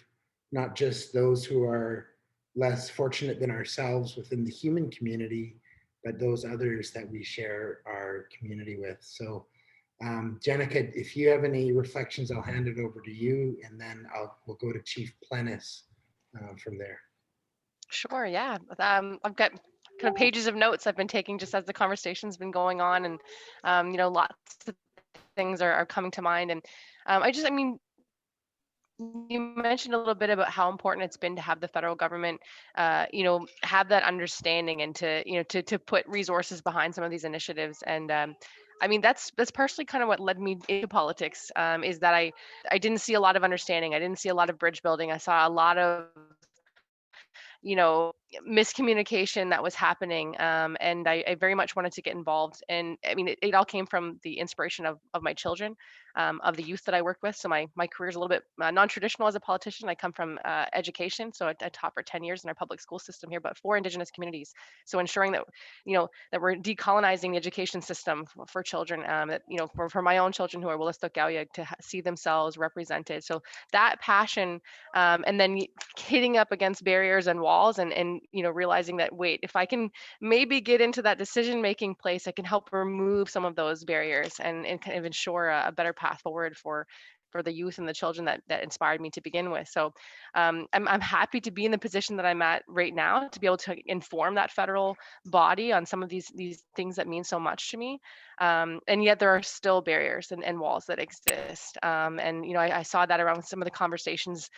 not just those who are less fortunate than ourselves within the human community, but those others that we share our community with. So, Jenica, if you have any reflections, I'll hand it over to you, and then we'll go to Chief Plennis from there. Sure, yeah. I've got kind of pages of notes I've been taking just as the conversation's been going on, and you know, lots of things are coming to mind. And I mean, you mentioned a little bit about how important it's been to have the federal government, you know, have that understanding, and to, you know, to put resources behind some of these initiatives. And I mean, that's partially kind of what led me into politics, is that I didn't see a lot of understanding. I didn't see a lot of bridge building. I saw a lot of, you know, miscommunication that was happening, and I very much wanted to get involved. And I mean, it all came from the inspiration of my children, of the youth that I work with. So my career is a little bit non-traditional as a politician. I come from education, so I taught for 10 years in our public school system here, but for Indigenous communities. So ensuring that, you know, that we're decolonizing the education system for children, that, you know, for my own children who are Willistok Gauyag, to see themselves represented. So that passion, and then hitting up against barriers and walls, and you know, realizing that, wait, if I can maybe get into that decision-making place, I can help remove some of those barriers, and kind of ensure a better path forward for the youth and the children that inspired me to begin with. So I'm happy to be in the position that I'm at right now, to be able to inform that federal body on some of these things that mean so much to me. And yet there are still barriers and walls that exist. And you know, I saw that around some of the conversations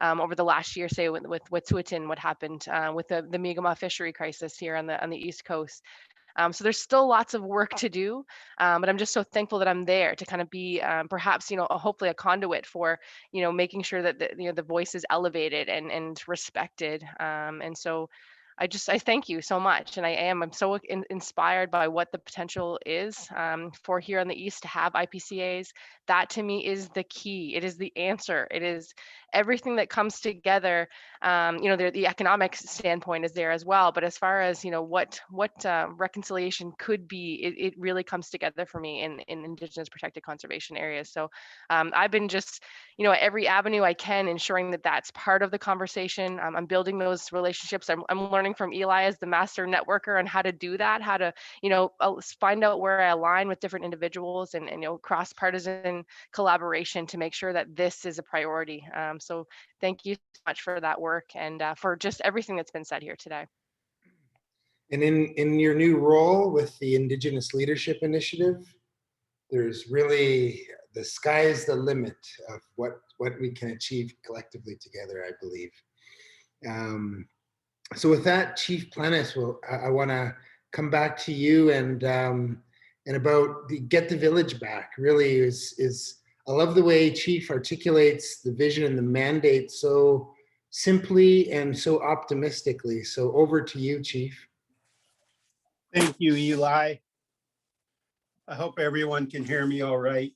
over the last year, say with Wet'suwet'en, what happened with the Mi'kmaq fishery crisis here on the East Coast. So there's still lots of work to do, but I'm just so thankful that I'm there to kind of be, perhaps, you know, hopefully a conduit for, you know, making sure that you know, the voice is elevated and respected. And so I thank you so much. And I'm so inspired by what the potential is for here on the East to have IPCAs. That to me is the key. It is the answer. It is everything that comes together. The economic standpoint is there as well. But as far as, what reconciliation could be, it really comes together for me in Indigenous protected conservation areas. So I've been just, at every avenue I can, ensuring that that's part of the conversation. I'm building those relationships. I'm learning from Eli as the master networker on how to do that, how to, find out where I align with different individuals and cross-partisan collaboration to make sure that this is a priority. So thank you so much for that work and for just everything that's been said here today. And in your new role with the Indigenous Leadership Initiative, there's really, the sky is the limit of what we can achieve collectively together, I believe. So with that, Chief Plennis, I want to come back to you and about the Get the Village Back. Really is I love the way Chief articulates the vision and the mandate so simply and so optimistically. So over to you, Chief. Thank you, Eli. I hope everyone can hear me all right.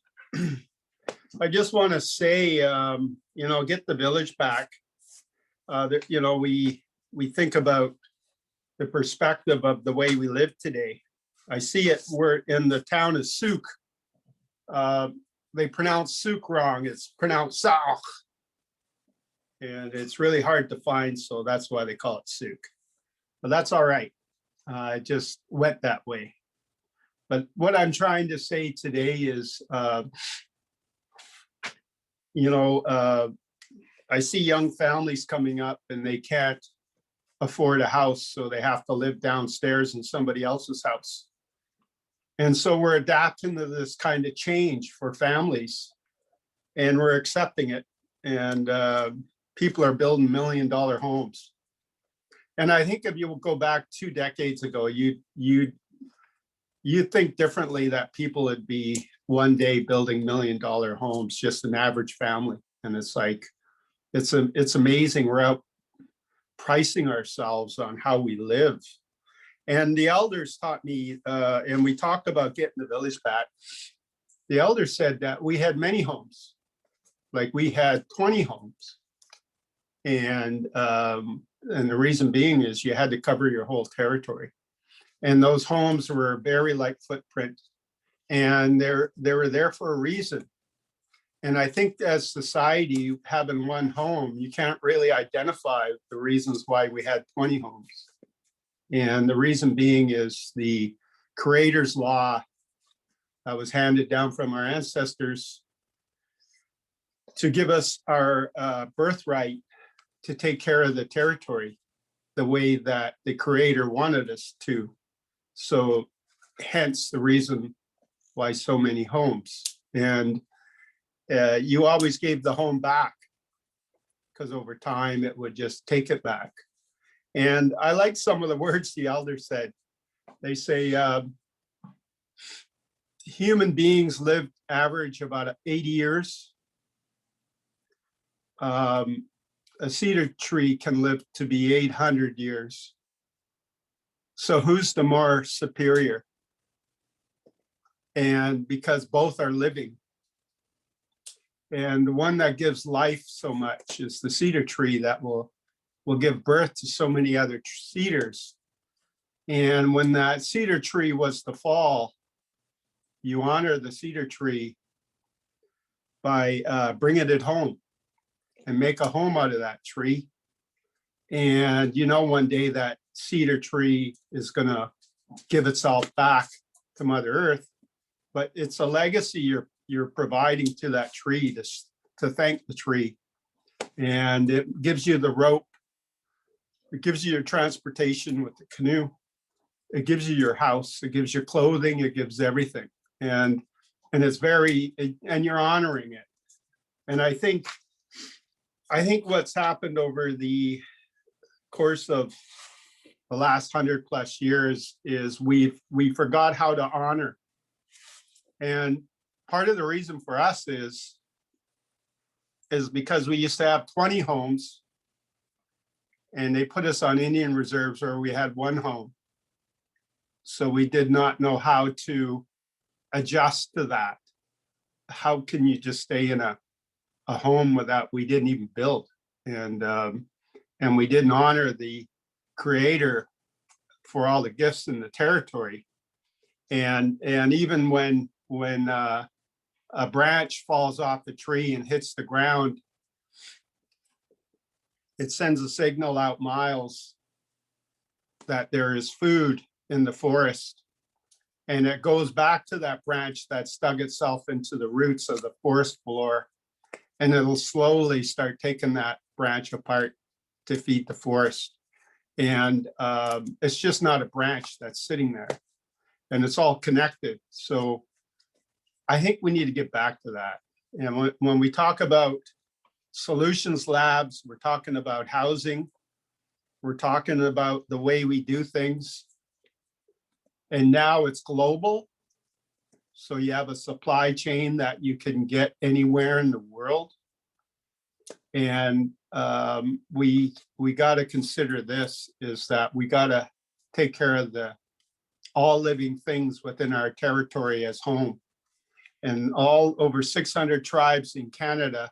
I just want to say, get the village back. We think about the perspective of the way we live today. I see it, we're in the town of Souk. They pronounce Souk wrong. It's pronounced Sauk. And it's really hard to find, so that's why they call it Souk. But that's all right. It just went that way. But what I'm trying to say today is, I see young families coming up and they can't afford a house, so they have to live downstairs in somebody else's house. And so we're adapting to this kind of change for families, and we're accepting it. And people are building $1 million homes. And I think if you go back 2 decades ago, you'd think differently, that people would be one day building $1 million homes, just an average family. And it's like, it's amazing. We're out pricing ourselves on how we live. And the elders taught me, and we talked about getting the village back. The elders said that we had many homes, like we had 20 homes. And the reason being is you had to cover your whole territory. And those homes were very light footprint, and they were there for a reason. And I think as society, having one home, you can't really identify the reasons why we had 20 homes. And the reason being is the Creator's Law that was handed down from our ancestors to give us our birthright to take care of the territory the way that the Creator wanted us to. So hence the reason why so many homes. And you always gave the home back, because over time it would just take it back. And I like some of the words the elders said. They say human beings live average about 80 years. A cedar tree can live to be 800 years. So who's the more superior? And because both are living. And the one that gives life so much is the cedar tree that will give birth to so many other cedars. And when that cedar tree was to fall, you honor the cedar tree by bringing it home and make a home out of that tree. And one day that cedar tree is going to give itself back to Mother Earth, but it's a legacy you're providing to that tree to thank the tree. And it gives you the rope. It gives you your transportation with the canoe. It gives you your house. It gives you clothing. It gives everything. And it's and you're honoring it. And I think what's happened over the course of the last 100+ years is we forgot how to honor. And part of the reason for us is because we used to have 20 homes, and they put us on Indian reserves where we had one home. So we did not know how to adjust to that. How can you just stay in a home without, we didn't even build. And we didn't honor the creator for all the gifts in the territory. And even when a branch falls off the tree and hits the ground, it sends a signal out miles that there is food in the forest. And it goes back to that branch that stuck itself into the roots of the forest floor. And it'll slowly start taking that branch apart to feed the forest. And it's just not a branch that's sitting there. And it's all connected. So I think we need to get back to that. And when we talk about solutions labs, we're talking about housing. We're talking about the way we do things. And now it's global. So you have a supply chain that you can get anywhere in the world. And we got to consider this, is that we got to take care of all living things within our territory as home. And all over 600 tribes in Canada,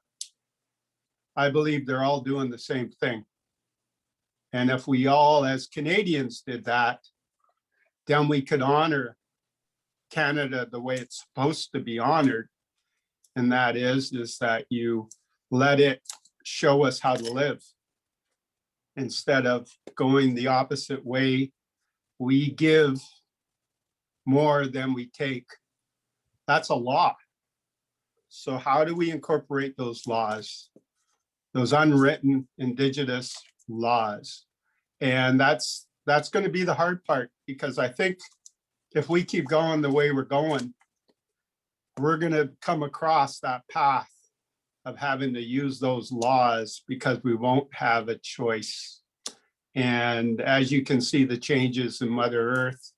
I believe they're all doing the same thing. And if we all as Canadians did that, then we could honor Canada the way it's supposed to be honored. And that is that you let it show us how to live. Instead of going the opposite way, we give more than we take. That's a law. So how do we incorporate those laws, those unwritten Indigenous laws? And that's going to be the hard part, because I think if we keep going the way we're going, we're going to come across that path of having to use those laws because we won't have a choice. And as you can see, the changes in Mother Earth,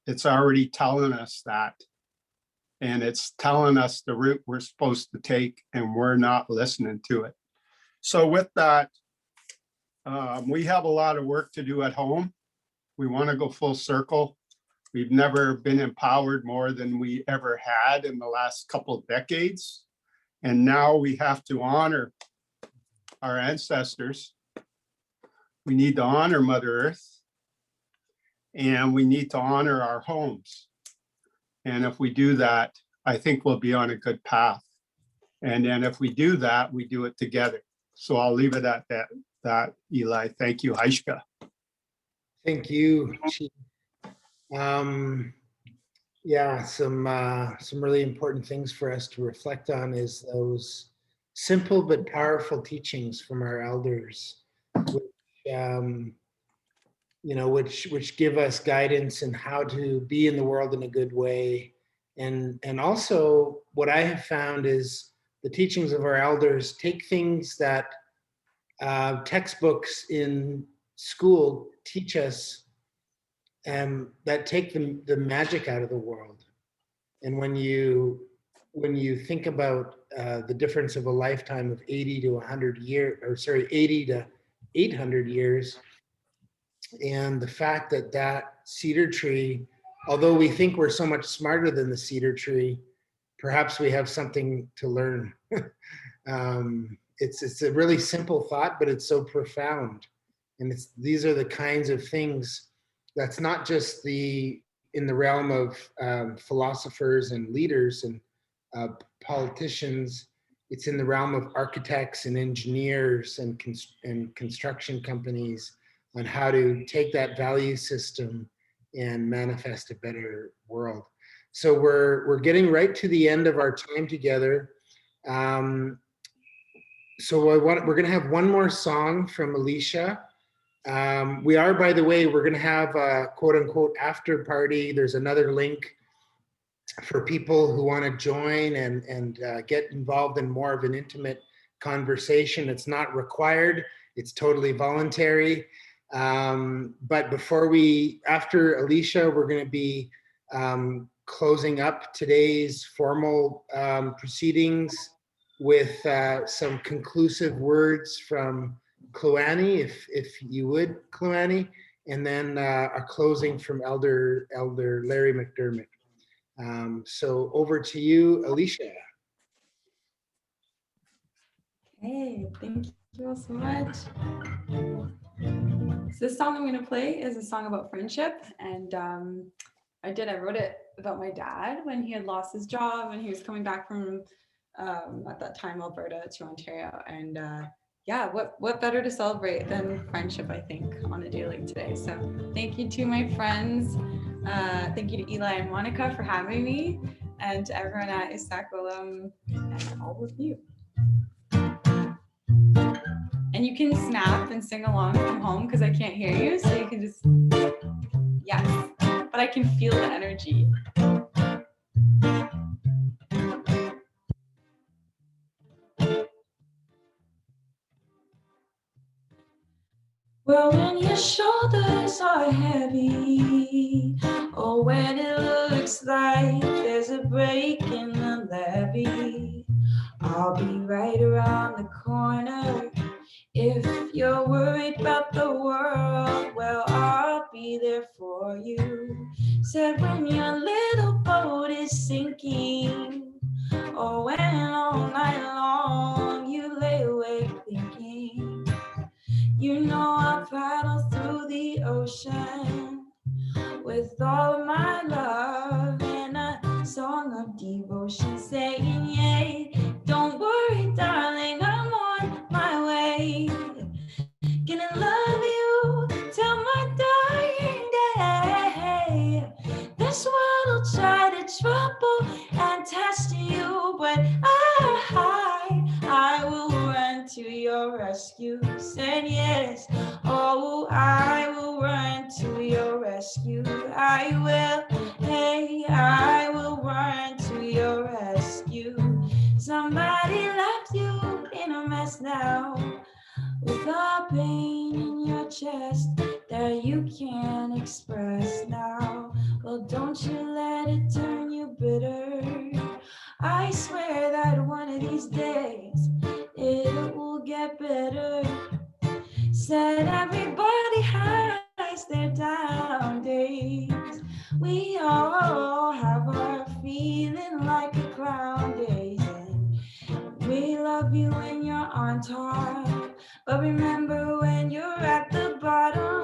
it's already telling us that. And it's telling us the route we're supposed to take, and we're not listening to it. So with that, we have a lot of work to do at home. We want to go full circle. We've never been empowered more than we ever had in the last couple of decades. And now we have to honor our ancestors. We need to honor Mother Earth. And we need to honor our homes. And if we do that, I think we'll be on a good path. And then if we do that, we do it together. So I'll leave it at that, Eli. Thank you, Haishka. Thank you, Chief. Yeah, some really important things for us to reflect on is those simple but powerful teachings from our elders, which give us guidance in how to be in the world in a good way. And also what I have found is the teachings of our elders take things that textbooks in school teach us, that take the magic out of the world. And when you think about the difference of a lifetime of 80 to 100 years, or sorry, 80 to 800 years, and the fact that cedar tree, although we think we're so much smarter than the cedar tree, perhaps we have something to learn. It's a really simple thought, but it's so profound. And these are the kinds of things that's not just in the realm of philosophers and leaders and politicians. It's in the realm of architects and engineers and construction companies on how to take that value system and manifest a better world. So we're getting right to the end of our time together. So we're going to have one more song from Alicia. We are, by the way, we're going to have a quote unquote after party. There's another link for people who want to join and get involved in more of an intimate conversation. It's not required. It's totally voluntary. But after Alicia, we're going to be closing up today's formal proceedings with some conclusive words from Kluani, if you would, Kluani, and then a closing from Elder Larry McDermott. So over to you, Alicia. Hey, thank you all so much. So this song I'm going to play is a song about friendship, and I wrote it about my dad when he had lost his job and he was coming back from at that time Alberta to Ontario, and yeah, what better to celebrate than friendship, I think, on a day like today. So thank you to my friends, thank you to Eli and Monica for having me, and to everyone at IISAAK OLAM and all of you. And you can snap and sing along from home because I can't hear you, so you can just, yes, but I can feel the energy. Well, when your shoulders are heavy, or when it looks like there's a break in the levee, I'll be right around the corner. If you're worried about the world, well, I'll be there for you. Said when your little boat is sinking, or when all night long you lay awake thinking, you know I'll paddle through the ocean with all of my love and a song of devotion, saying, yay, don't worry, darling, I'm on my way. Gonna love you till my dying day. This world will try to trouble and test you, but I will run to your rescue. Said yes, oh, I will run to your rescue. I will, hey, I will run to your rescue. Somebody left you in a mess now, with a pain in your chest that you can't express now. Well, don't you let it turn you bitter. I swear that one of these days it will get better. Said everybody has their down days. We all have our feeling like a clown days. And we love you when you're on top, but remember when you're at the bottom,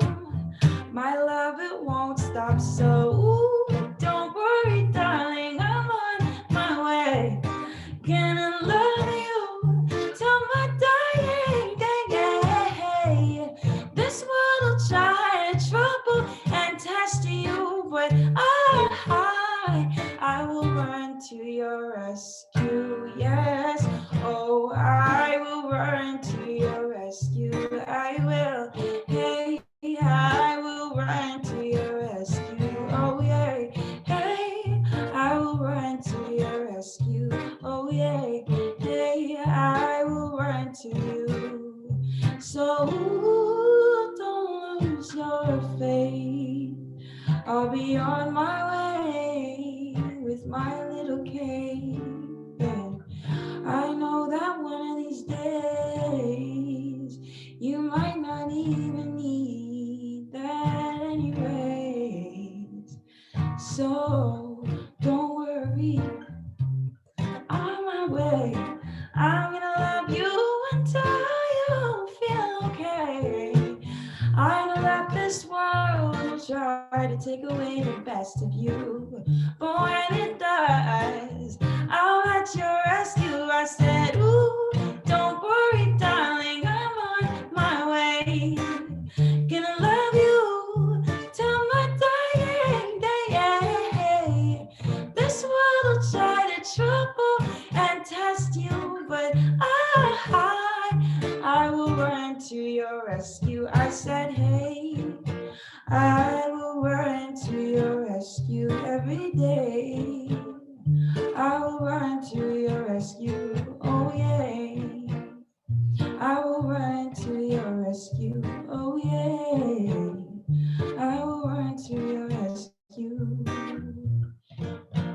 my love, it won't stop. So ooh, don't worry, darling, I'm on my way. Gonna love you till my dying day. This world will try to trouble and test you, but I will run to your rescue. Yes, oh, I will run to your rescue. I will, hey, I will run to your rescue. Oh, yeah, hey, I will run to your rescue. Oh, yeah, hey, I will run to you. So don't lose your faith. I'll be on my way with my little cave. And I know that one of these days you might not even need that anyways. So don't worry, on my way. I'm gonna love you until you feel okay. I know that this world will try to take away the best of you, but when it does, I'll at your rescue. I said, ooh, don't worry, darling, I'm on my way. Gonna love you till my dying day. This world will try to trouble and test you, but I will run to your rescue. I said, hey, I will run to your rescue every day. I will run to your rescue, oh yeah. I will run to your rescue, oh yeah. I will run to your rescue.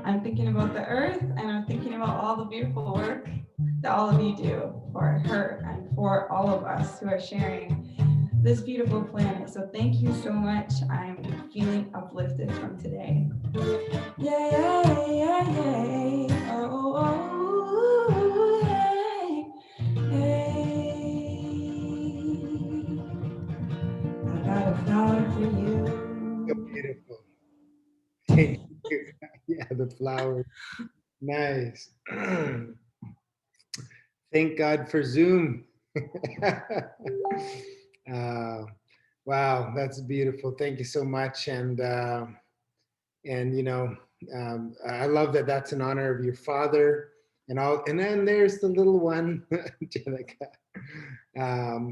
I'm thinking about the earth, and I'm thinking about all the beautiful work that all of you do for her and for all of us. us who are sharing this beautiful planet. So thank you so much. I'm feeling uplifted from today. Yeah, yeah, yeah, yeah. Oh, oh, hey, hey. I got a flower for you. So beautiful. Thank you. Yeah, the flowers. Nice. Thank God for Zoom. Wow, that's beautiful. Thank you so much. And you know, I love that that's in honor of your father and all. And then there's the little one, Jenica.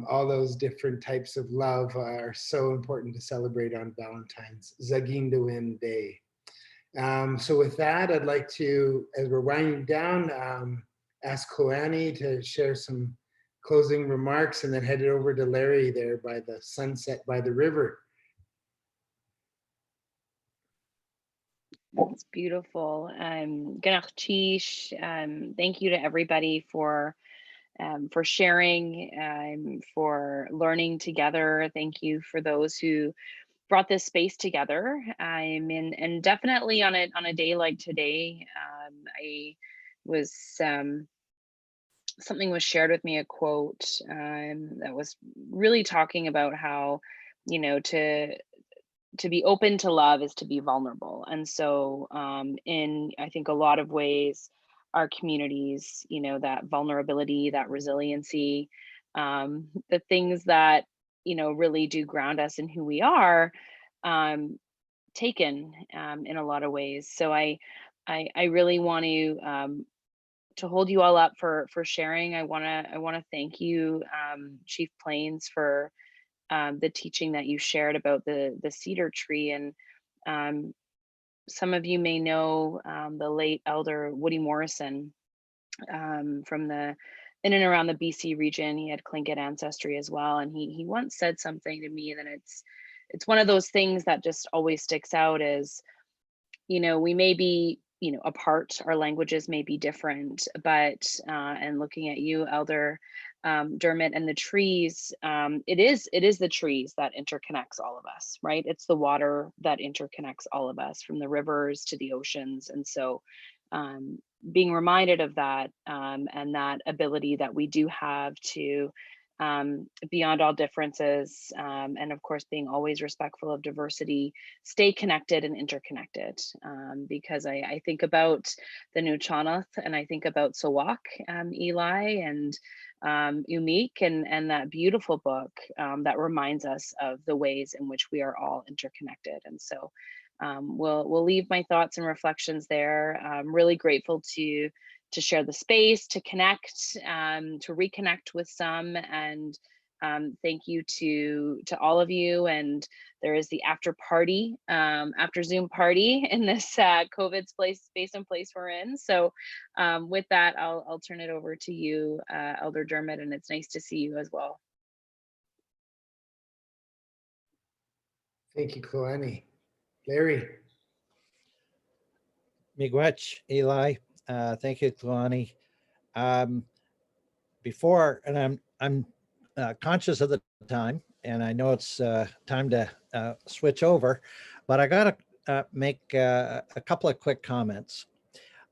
All those different types of love are so important to celebrate on Valentine's Zaagi'idiwin Day. So with that, I'd like to, as we're winding down, ask Koani to share some closing remarks and then head it over to Larry there by the sunset by the river. That's beautiful. Gannach Chish, thank you to everybody for sharing, for learning together. Thank you for those who brought this space together. And definitely on a day like today, I was something was shared with me, a quote that was really talking about how, you know, to be open to love is to be vulnerable. And so in, I think, a lot of ways, our communities, you know, that vulnerability, that resiliency, the things that, you know, really do ground us in who we are, taken in a lot of ways. So I really want to hold you all up for sharing. I want to thank you, Chief Plains, for the teaching that you shared about the cedar tree. And some of you may know the late Elder Woody Morrison from the in and around the BC region. He had Tlingit ancestry as well, and he once said something to me that it's one of those things that just always sticks out. Is, you know, we may be, you know, apart, our languages may be different, but and looking at you, Elder Dermot, and the trees, it is the trees that interconnects all of us, right? It's the water that interconnects all of us, from the rivers to the oceans. And so being reminded of that, and that ability that we do have to, beyond all differences, and of course being always respectful of diversity, stay connected and interconnected. Because I think about the Nuchanoth, and I think about Sawak, Eli, and Umik, and that beautiful book that reminds us of the ways in which we are all interconnected. And so we'll leave my thoughts and reflections there. I'm really grateful to share the space, to connect, to reconnect with some, and thank you to all of you. And there is the after party, after Zoom party in this COVID space and place we're in. So with that, I'll turn it over to you, Elder Dermot, and it's nice to see you as well. Thank you, Koani. Larry. Miigwech, Eli. Thank you, Koani. Before, and I'm conscious of the time, and I know it's time to switch over, but I got to make a couple of quick comments.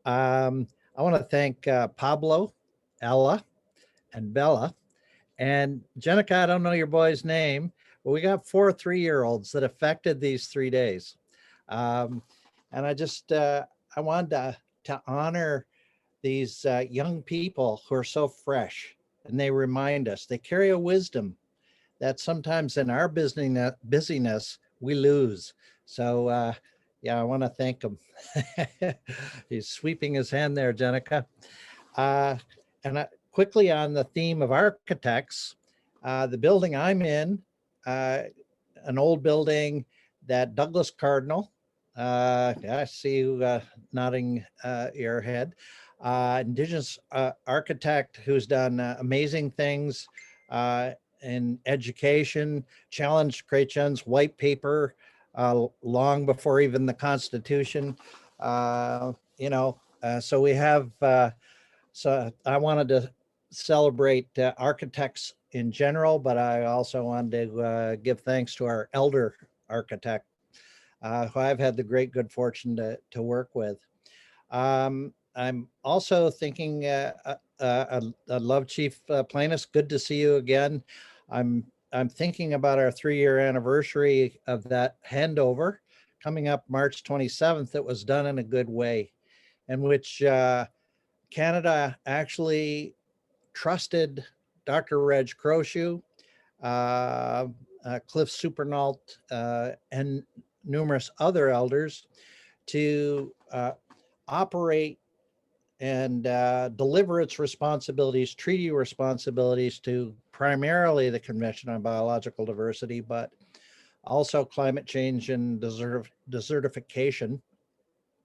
I want to thank Pablo, Ella, and Bella. And Jenica, I don't know your boy's name, but we got 4 3-year-olds that affected these 3 days. And I just, I wanted to honor these young people who are so fresh, and they remind us, they carry a wisdom that sometimes in our busyness we lose. So yeah, I want to thank him. He's sweeping his hand there, Jenica. And quickly on the theme of architects, the building I'm in, an old building that Douglas Cardinal, I see you nodding your head, Indigenous architect who's done amazing things in education, challenged Chrétien's white paper long before even the Constitution. You know, so we have, so I wanted to celebrate architects in general, but I also wanted to give thanks to our elder architect, who I've had the great good fortune to work with. I'm also thinking, I love Chief Planis. Good to see you again. I'm thinking about our 3-year anniversary of that handover coming up March 27th. It was done in a good way, in which Canada actually trusted Dr. Reg Crochue, Cliff Supernault, and numerous other elders to operate and deliver its responsibilities, treaty responsibilities, to primarily the Convention on Biological Diversity, but also climate change and desertification,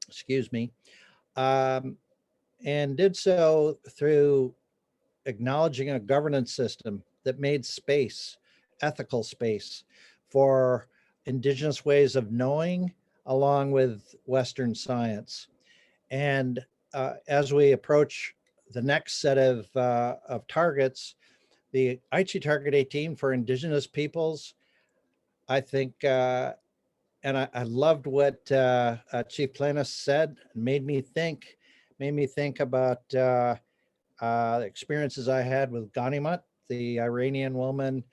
excuse me, and did so through acknowledging a governance system that made space, ethical space, for Indigenous ways of knowing along with Western science. And as we approach the next set of targets, the Aichi Target 18 for Indigenous peoples, I think, and I loved what Chief Planis said, made me think about experiences I had with Ganimut, the Iranian woman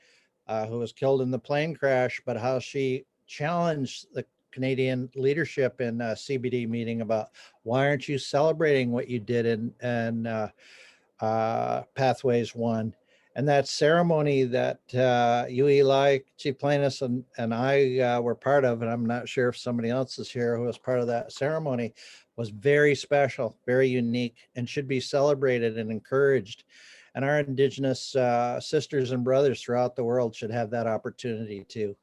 who was killed in the plane crash, but how she challenged the Canadian leadership in a CBD meeting about, why aren't you celebrating what you did in Pathways 1? And that ceremony that you, Eli, Chief Planis, and I were part of, and I'm not sure if somebody else is here who was part of that ceremony, was very special, very unique, and should be celebrated and encouraged. And our Indigenous sisters and brothers throughout the world should have that opportunity too.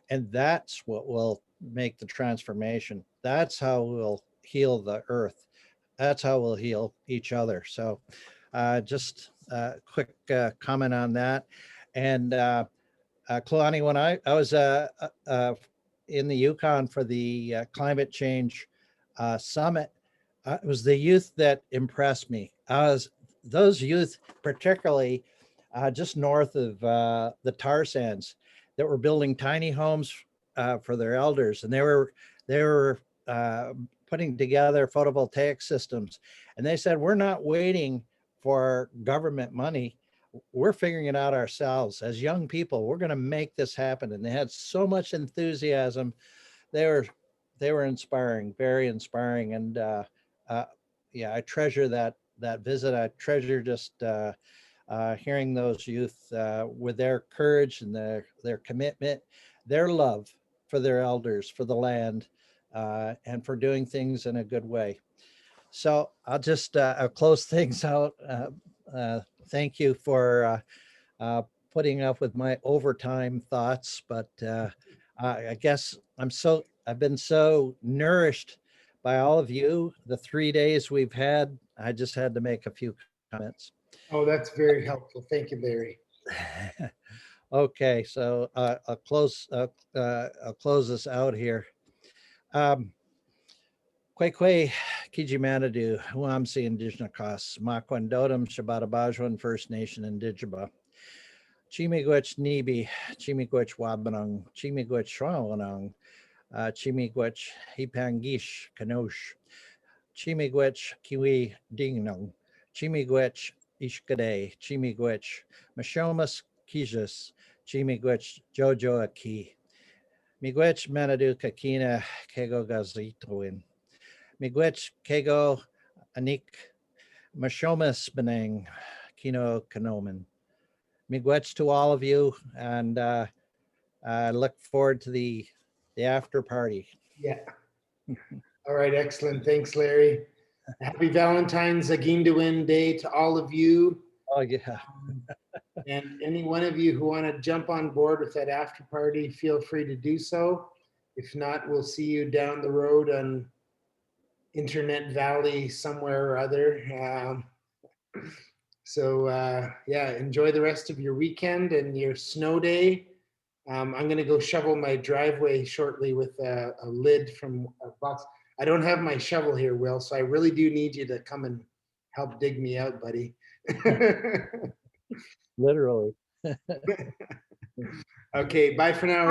And that's what will make the transformation. That's how we'll heal the earth. That's how we'll heal each other. So just a quick comment on that. And Kalani, when I was in the Yukon for the climate change summit, it was the youth that impressed me. Those youth, particularly just north of the tar sands, that were building tiny homes for their elders, and they were putting together photovoltaic systems. And they said, we're not waiting for government money. We're figuring it out ourselves as young people. We're going to make this happen. And they had so much enthusiasm. They were inspiring, very inspiring. And yeah, I treasure that visit. I treasure just hearing those youth with their courage and their commitment, their love for their elders, for the land, and for doing things in a good way. So I'll just I'll close things out. Thank you for putting up with my overtime thoughts, but I guess I've been so nourished by all of you the 3 days we've had. I just had to make a few comments. Oh, that's very helpful. Thank you, Larry. Okay, so I'll close this out here. Kwekwe Kijimanadu, Huamsi Indigenous Costs, Makwandotum, Shabatabajuan First Nation Indigiba, Chimigwech Nibi, Chimigwech Wabanung, Chimigwech Shrawanung, Chimigwech Hipangish Kanosh, Chimigwech Kiwi Dingnung, Chimigwech Ishkade, Chimigwech Mashomas Kijas, Chimigwech Jojo Aki, Migwech Manadu Kakina Kego Gazitoin, Migwech Kego Anik Mashomas Benang Kino Kanoman. Migwech to all of you, and I look forward to the after party. Yeah. All right, excellent. Thanks, Larry. Happy Valentine's Zaagi'idiwin Day to all of you. Oh, yeah. And any one of you who want to jump on board with that after party, feel free to do so. If not, we'll see you down the road on Internet Valley somewhere or other. Yeah, enjoy the rest of your weekend and your snow day. I'm going to go shovel my driveway shortly with a lid from a box. I don't have my shovel here, Will, so I really do need you to come and help dig me out, buddy. Literally. Okay, bye for now.